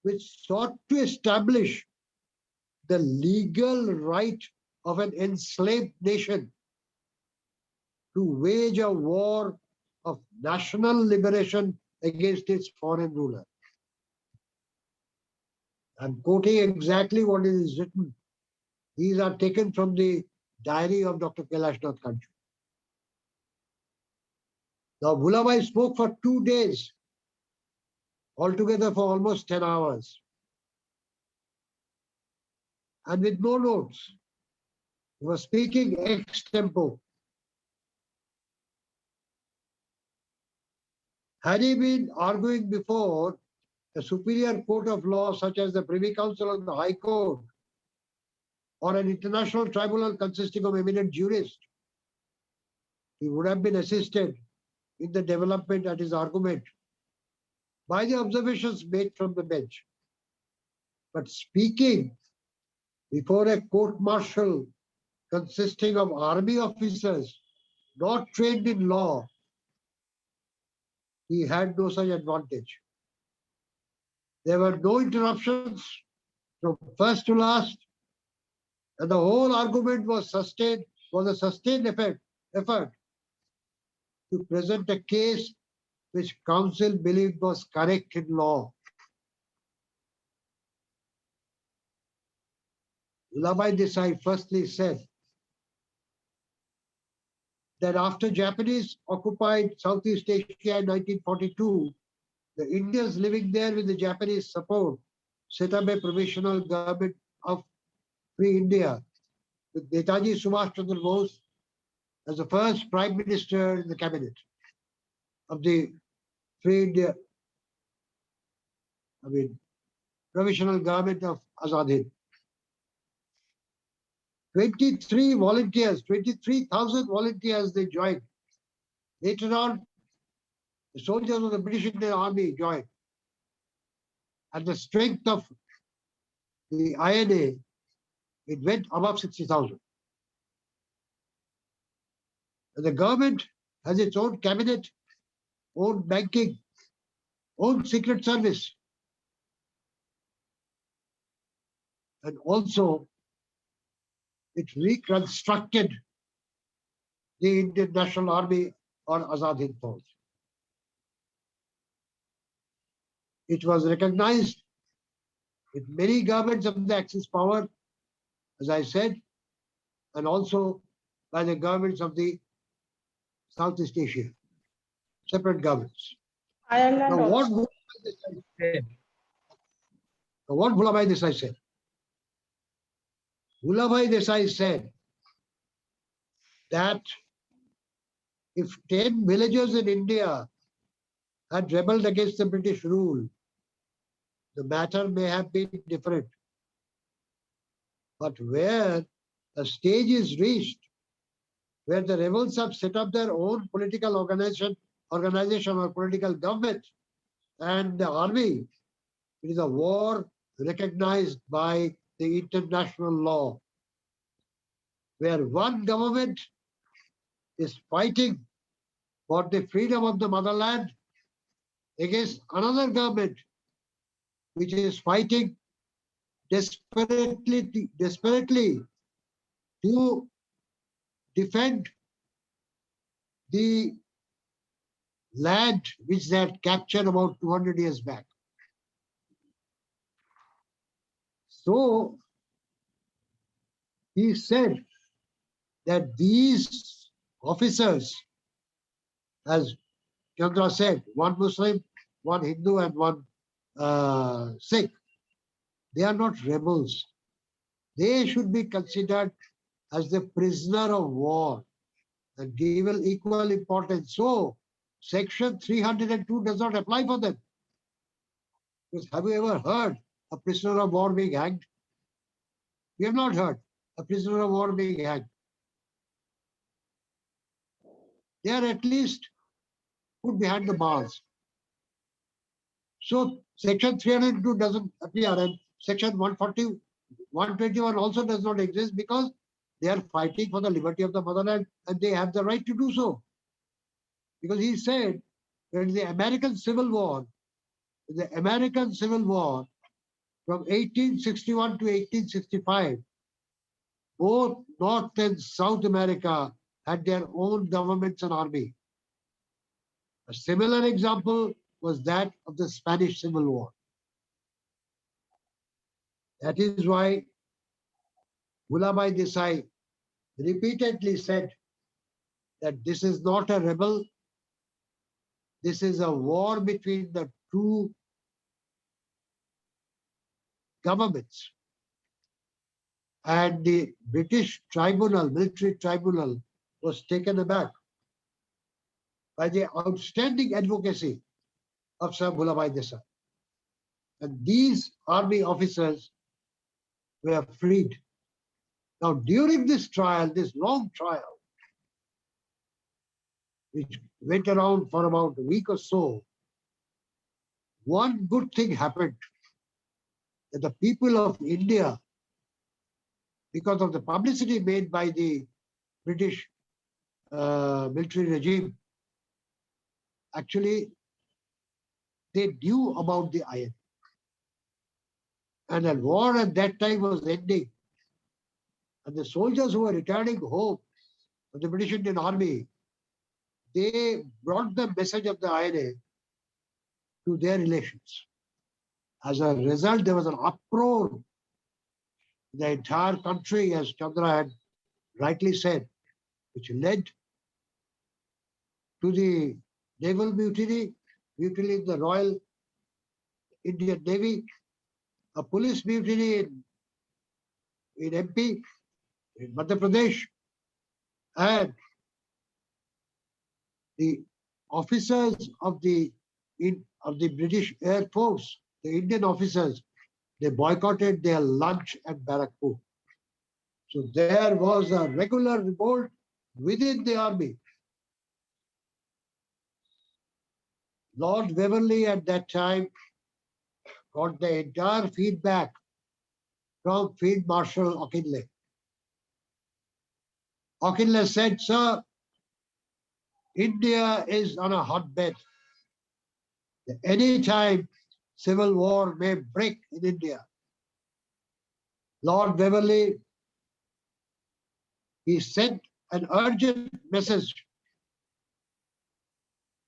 which sought to establish the legal right of an enslaved nation to wage a war of national liberation against its foreign ruler. I'm quoting exactly what is written. These are taken from the diary of Dr. Kailashnath Kanchu. Now, Bhulabhai spoke for 2 days, altogether for almost 10 hours, and with no notes. He was speaking ex tempo. Had he been arguing before a superior court of law, such as the Privy Council of the High Court, or an international tribunal consisting of eminent jurists, he would have been assisted in the development of his argument by the observations made from the bench. But speaking before a court martial consisting of army officers not trained in law, he had no such advantage. There were no interruptions from first to last, and the whole argument was a sustained effort to present a case which counsel believed was correct in law. Bhulabhai Desai firstly said that after Japanese occupied Southeast Asia in 1942, the Indians living there with the Japanese support set up a provisional government of Free India with Netaji Subhash Chandra Bose as the first Prime Minister in the cabinet of the Free India, provisional government of Azad Hind. 23,000 volunteers they joined. Later on, the soldiers of the British Indian Army joined. And the strength of the INA, it went above 60,000. And the government has its own cabinet, own banking, own secret service. And also, it reconstructed the Indian National Army or Azad Hind Force. It was recognized with many governments of the Axis power, as I said, and also by the governments of the Southeast Asia, separate governments. Ireland Now, what also. Bhulabhai Desai said? Bhulabhai Desai said that if 10 villages in India had rebelled against the British rule, the matter may have been different. But where a stage is reached, where the rebels have set up their own political organization or political government, and the army, it is a war recognized by the international law, where one government is fighting for the freedom of the motherland against another government which is fighting desperately to defend the land which they had captured about 200 years back. So he said that these officers, as Chandra said, one Muslim, one Hindu, and one Sikh, they are not rebels. They should be considered as the prisoner of war and given equal importance. So, Section 302 does not apply for them. Because have you ever heard a prisoner of war being hanged? We have not heard a prisoner of war being hanged. They are at least put behind the bars. So Section 302 doesn't appear, and Section 140, 121 also does not exist because they are fighting for the liberty of the motherland and they have the right to do so. Because he said that in the American Civil War, from 1861 to 1865, both North and South America had their own governments and army. A similar example was that of the Spanish Civil War. That is why Vallabhbhai Desai repeatedly said that this is not a rebel, this is a war between the two governments. And the British tribunal, military tribunal, was taken aback by the outstanding advocacy of Sir Vallabhbhai Desai. And these army officers were freed. Now, during this trial, this long trial, which went around for about a week or so, one good thing happened, that the people of India, because of the publicity made by the British military regime, actually, they knew about the iron. And the war at that time was ending. And the soldiers who were returning home from the British Indian Army, they brought the message of the INA to their relations. As a result, there was an uproar in the entire country, as Chandra had rightly said, which led to the naval mutiny in the Royal Indian Navy, a police mutiny in MP, in Madhya Pradesh, and the officers of the British Air Force, the Indian officers, they boycotted their lunch at Barakpur. So there was a regular revolt within the army. Lord Waverley at that time got the entire feedback from Field Marshal Auchinleck. Auchinleck said, "Sir, India is on a hotbed. Any time civil war may break in India." Lord Waverley, he sent an urgent message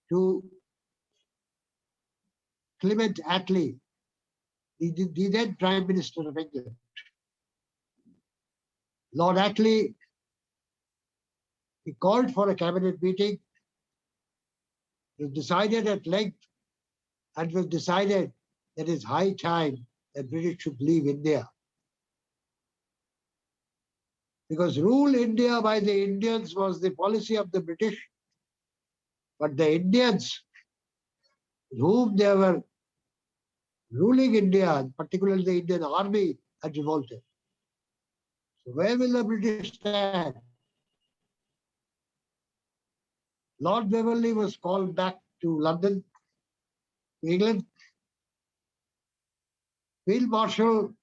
to Clement Attlee, the then Prime Minister of England. Lord Attlee, he called for a cabinet meeting. It was decided at length, and it was decided that it's high time that British should leave India. Because rule India by the Indians was the policy of the British, but the Indians whom they were ruling India, particularly the Indian army, had revolted. So where will the British stand? Lord Waverley was called back to London, to England. Field Marshal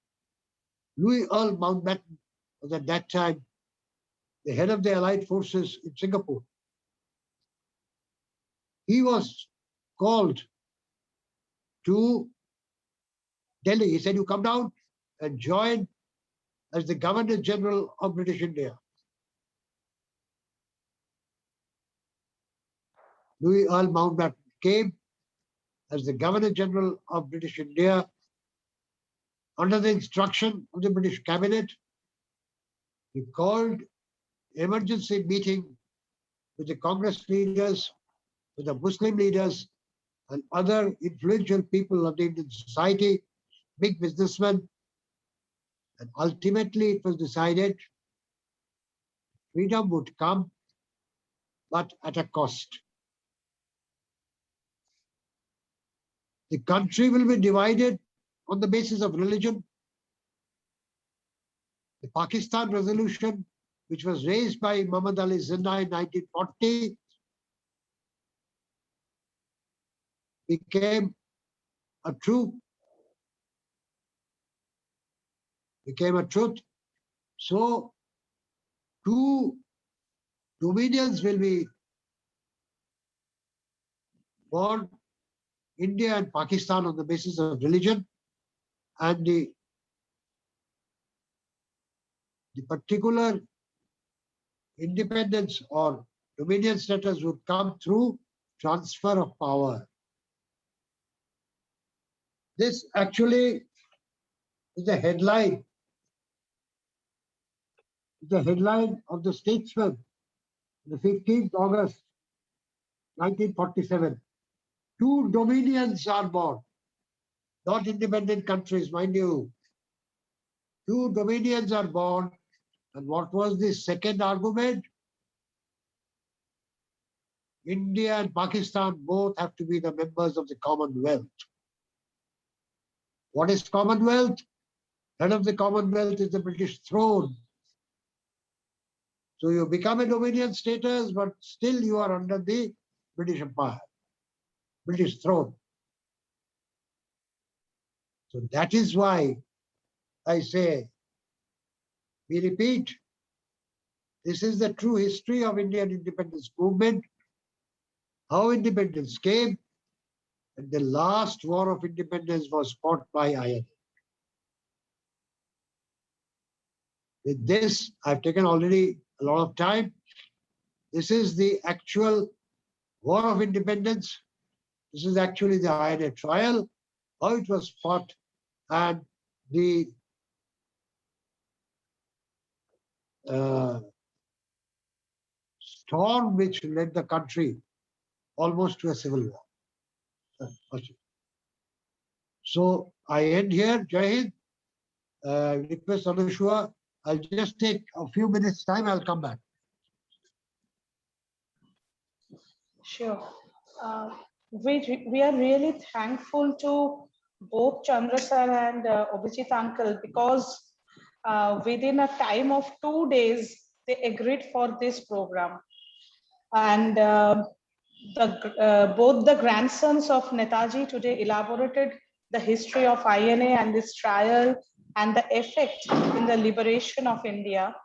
Louis Earl Mountbatten was at that time the head of the Allied forces in Singapore. He was called to Delhi. He said, "You come down and join as the Governor General of British India." Louis Earl Mountbatten came as the Governor General of British India under the instruction of the British Cabinet. He called emergency meeting with the Congress leaders, with the Muslim leaders, and other influential people of the Indian society, big businessmen. And ultimately it was decided freedom would come, but at a cost. The country will be divided on the basis of religion. The Pakistan resolution, which was raised by Muhammad Ali Jinnah in 1940, became a truth. So two dominions will be born, India and Pakistan, on the basis of religion, and the particular independence or dominion status would come through transfer of power. This actually is the headline. The headline of the Statesman, the 15th August 1947. Two dominions are born, not independent countries, mind you. Two dominions are born. And what was the second argument? India and Pakistan both have to be the members of the Commonwealth. What is Commonwealth? Head of the Commonwealth is the British throne. So you become a dominion status, but still you are under the British Empire, British throne. So that is why I say, we repeat, this is the true history of Indian independence movement, how independence came, and the last war of independence was fought by INA. With this, I've taken already a lot of time. This is the actual war of independence. This is actually the INA trial, how it was fought, and the storm which led the country almost to a civil war. So I end here. Jai Hind. Request Anushka. I'll just take a few minutes time. I'll come back. Sure. We are really thankful to both Chandra sir and Abhijit uncle, because within a time of 2 days, they agreed for this program. And both the grandsons of Netaji today elaborated the history of INA and this trial and the effect in the liberation of India.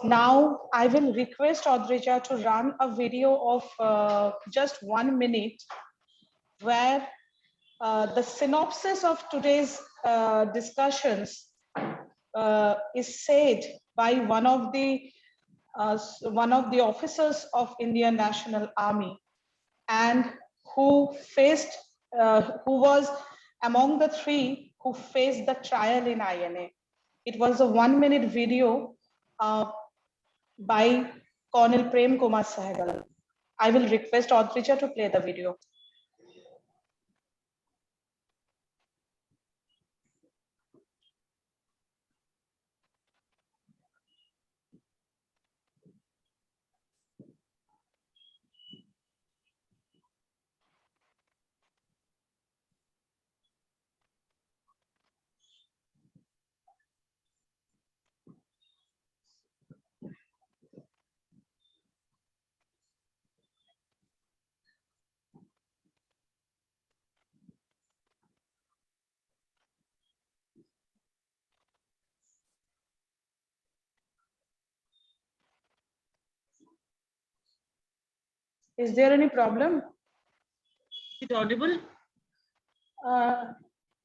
Now, I will request Audrija to run a video of just 1 minute, where the synopsis of today's discussions is said by one of the officers of Indian National Army, and who was among the 3 who faced the trial in INA. It was a 1 minute video by Colonel Prem Kumar Sehgal. I will request Audrija to play the video. Is there any problem? Is it audible?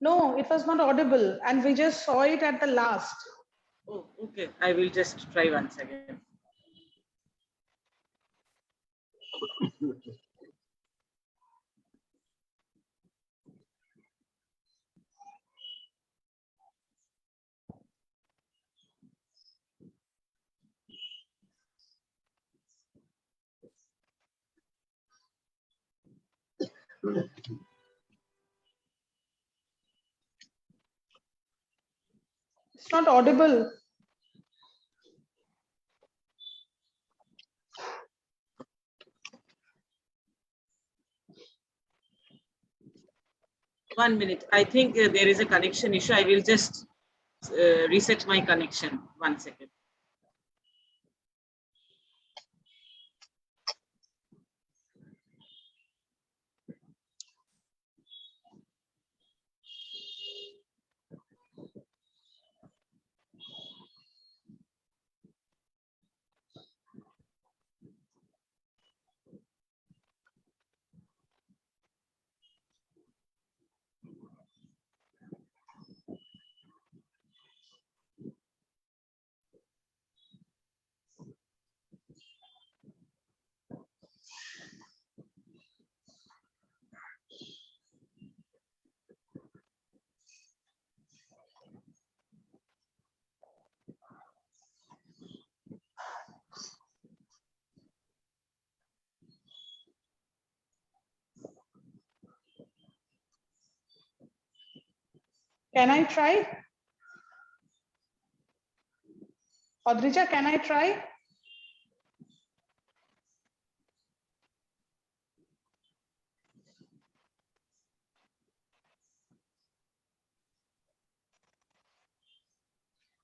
No, it was not audible, and we just saw it at the last. Oh, okay. I will just try once again. It's not audible. 1 minute. I think there is a connection issue. I will just reset my connection. 1 second. Can I try? Adrija, can I try?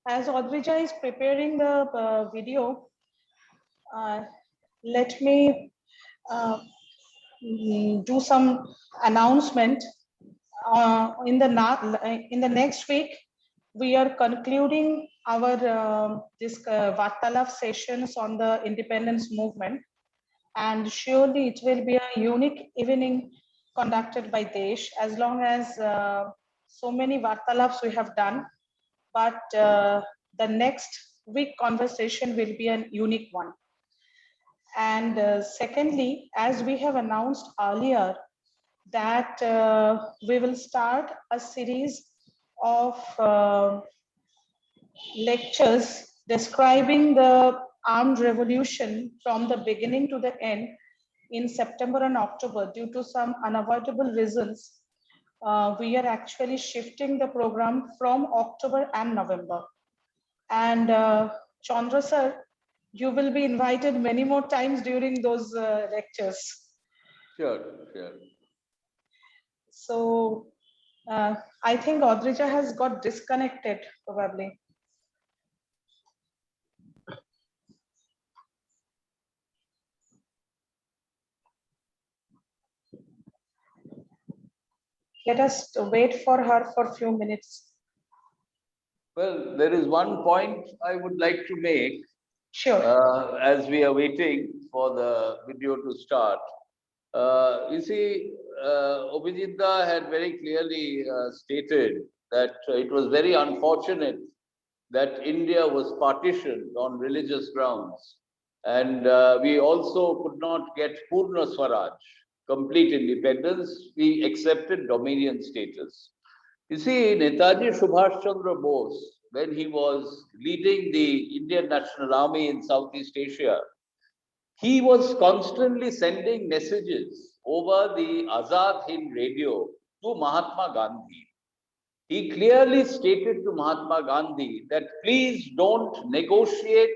As Adrija is preparing the video, let me do some announcement. In the next week, we are concluding our this Vartalap sessions on the independence movement, and surely it will be a unique evening conducted by Desh, as long as so many Vartalaps we have done. But the next week conversation will be a unique one. And secondly, as we have announced earlier, that we will start a series of lectures describing the armed revolution from the beginning to the end in September and October. Due to some unavoidable reasons, we are actually shifting the program from October and November. And Chandra sir, you will be invited many more times during those lectures. Sure, sure. So I think Adrija has got disconnected probably. Let us wait for her for a few minutes. Well, there is one point I would like to make. Sure. As we are waiting for the video to start. You see, Abhijitda had very clearly stated that it was very unfortunate that India was partitioned on religious grounds. And we also could not get Purna Swaraj, complete independence. We accepted dominion status. You see, Netaji Subhash Chandra Bose, when he was leading the Indian National Army in Southeast Asia, he was constantly sending messages over the Azad Hind radio to Mahatma Gandhi. He clearly stated to Mahatma Gandhi that please don't negotiate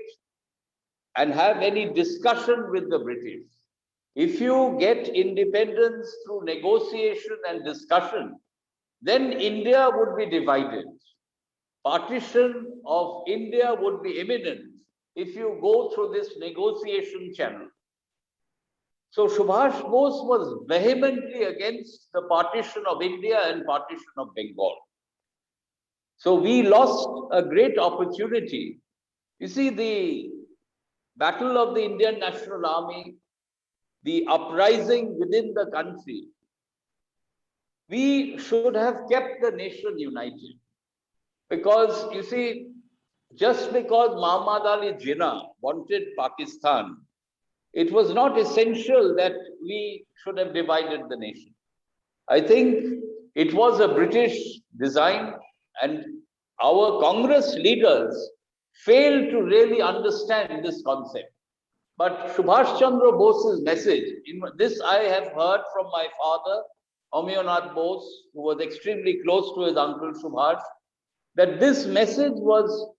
and have any discussion with the British. If you get independence through negotiation and discussion, then India would be divided. Partition of India would be imminent if you go through this negotiation channel. So Subhash Bose was vehemently against the partition of India and partition of Bengal. So we lost a great opportunity. You see, the battle of the Indian National Army, the uprising within the country, we should have kept the nation united. Because you see, just because Muhammad Ali Jinnah wanted Pakistan, it was not essential that we should have divided the nation. I think it was a British design, and our Congress leaders failed to really understand this concept. But Subhash Chandra Bose's message, in this I have heard from my father, Homeonath Bose, who was extremely close to his uncle Subhash, that this message was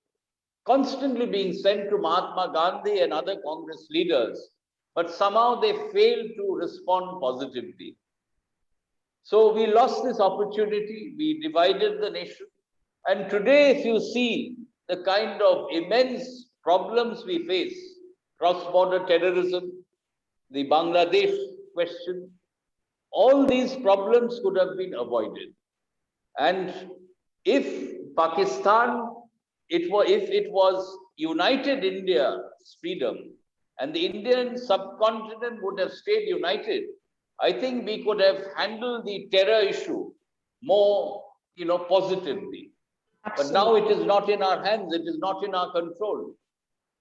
constantly being sent to Mahatma Gandhi and other Congress leaders, but somehow they failed to respond positively. So we lost this opportunity, we divided the nation. And today, if you see the kind of immense problems we face, cross-border terrorism, the Bangladesh question, all these problems could have been avoided. And if Pakistan, if it was united India's freedom, and the Indian subcontinent would have stayed united, I think we could have handled the terror issue more, positively. But now it is not in our hands, it is not in our control.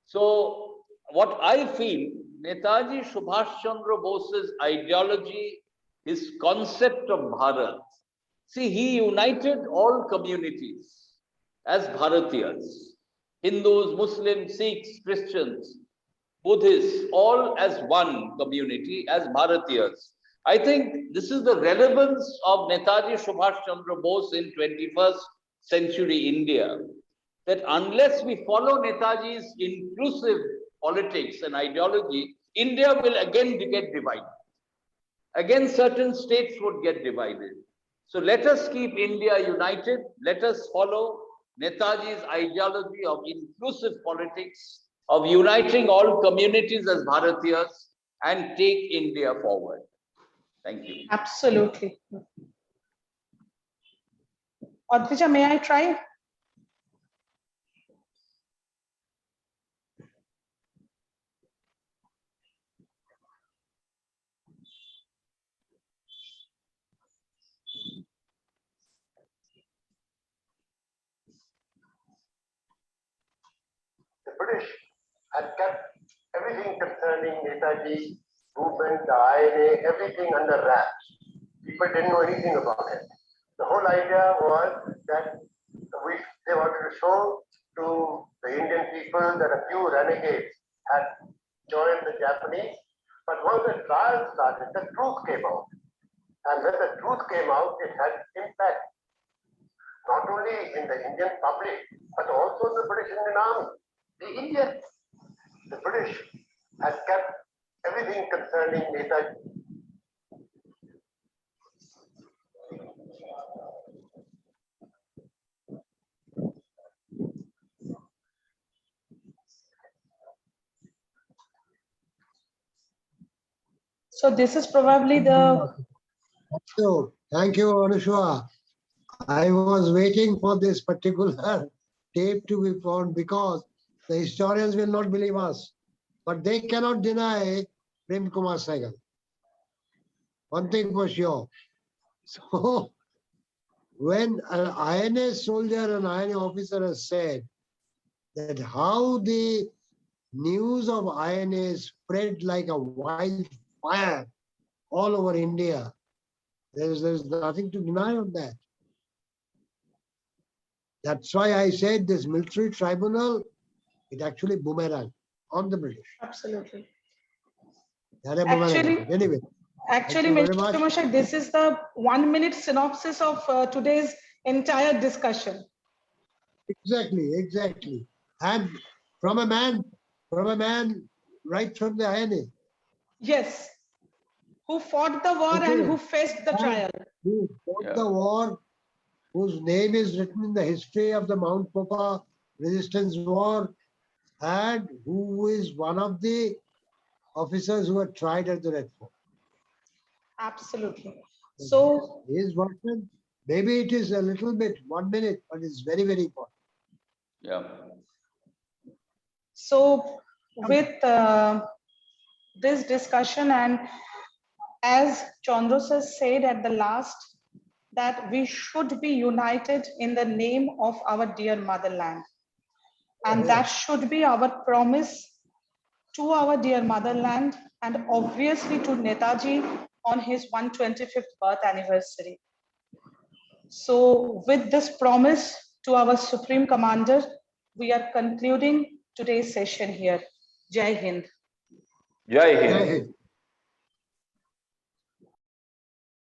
So what I feel, Netaji Subhash Chandra Bose's ideology, his concept of Bharat, see, he united all communities as Bharatiyas, Hindus, Muslims, Sikhs, Christians, Buddhists, all as one community, as Bharatiyas. I think this is the relevance of Netaji Subhash Chandra Bose in 21st century India, that unless we follow Netaji's inclusive politics and ideology, India will again get divided. Again, certain states would get divided. So let us keep India united. Let us follow Netaji's ideology of inclusive politics, of uniting all communities as Bharatiyas, and take India forward. Thank you. Absolutely. Advija, may I try? The British had kept everything concerning Netaji movement, the INA, everything under wraps. People didn't know anything about it. The whole idea was that they wanted to show to the Indian people that a few renegades had joined the Japanese. But once the trial started, the truth came out. And when the truth came out, it had impact not only in the Indian public, but also in the British Indian Army. The British had kept everything concerning Netaji. So this is probably the... Thank you, Anushwa. I was waiting for this particular tape to be found because the historians will not believe us, but they cannot deny Prem Kumar Sehgal. One thing for sure. So when an INA soldier and INA officer has said that how the news of INA spread like a wildfire all over India, there's nothing to deny on that. That's why I said this military tribunal, it actually boomerang on the British. Absolutely. Anyway. Actually, Mr. Moshe, this is the 1 minute synopsis of today's entire discussion. Exactly. And from a man right from the INA. Yes. Who fought the war and who faced the trial. Who fought the war, whose name is written in the history of the Mount Popa Resistance War, and who is one of the officers who were tried at the Red Fort. Absolutely. So his version, maybe it is a little bit 1 minute, but it's very, very important. Yeah. So with this discussion, and as Chandros has said at the last, that we should be united in the name of our dear motherland. And that should be our promise to our dear motherland and obviously to Netaji on his 125th birth anniversary. So with this promise to our Supreme Commander, we are concluding today's session here. Jai Hind. Jai Hind.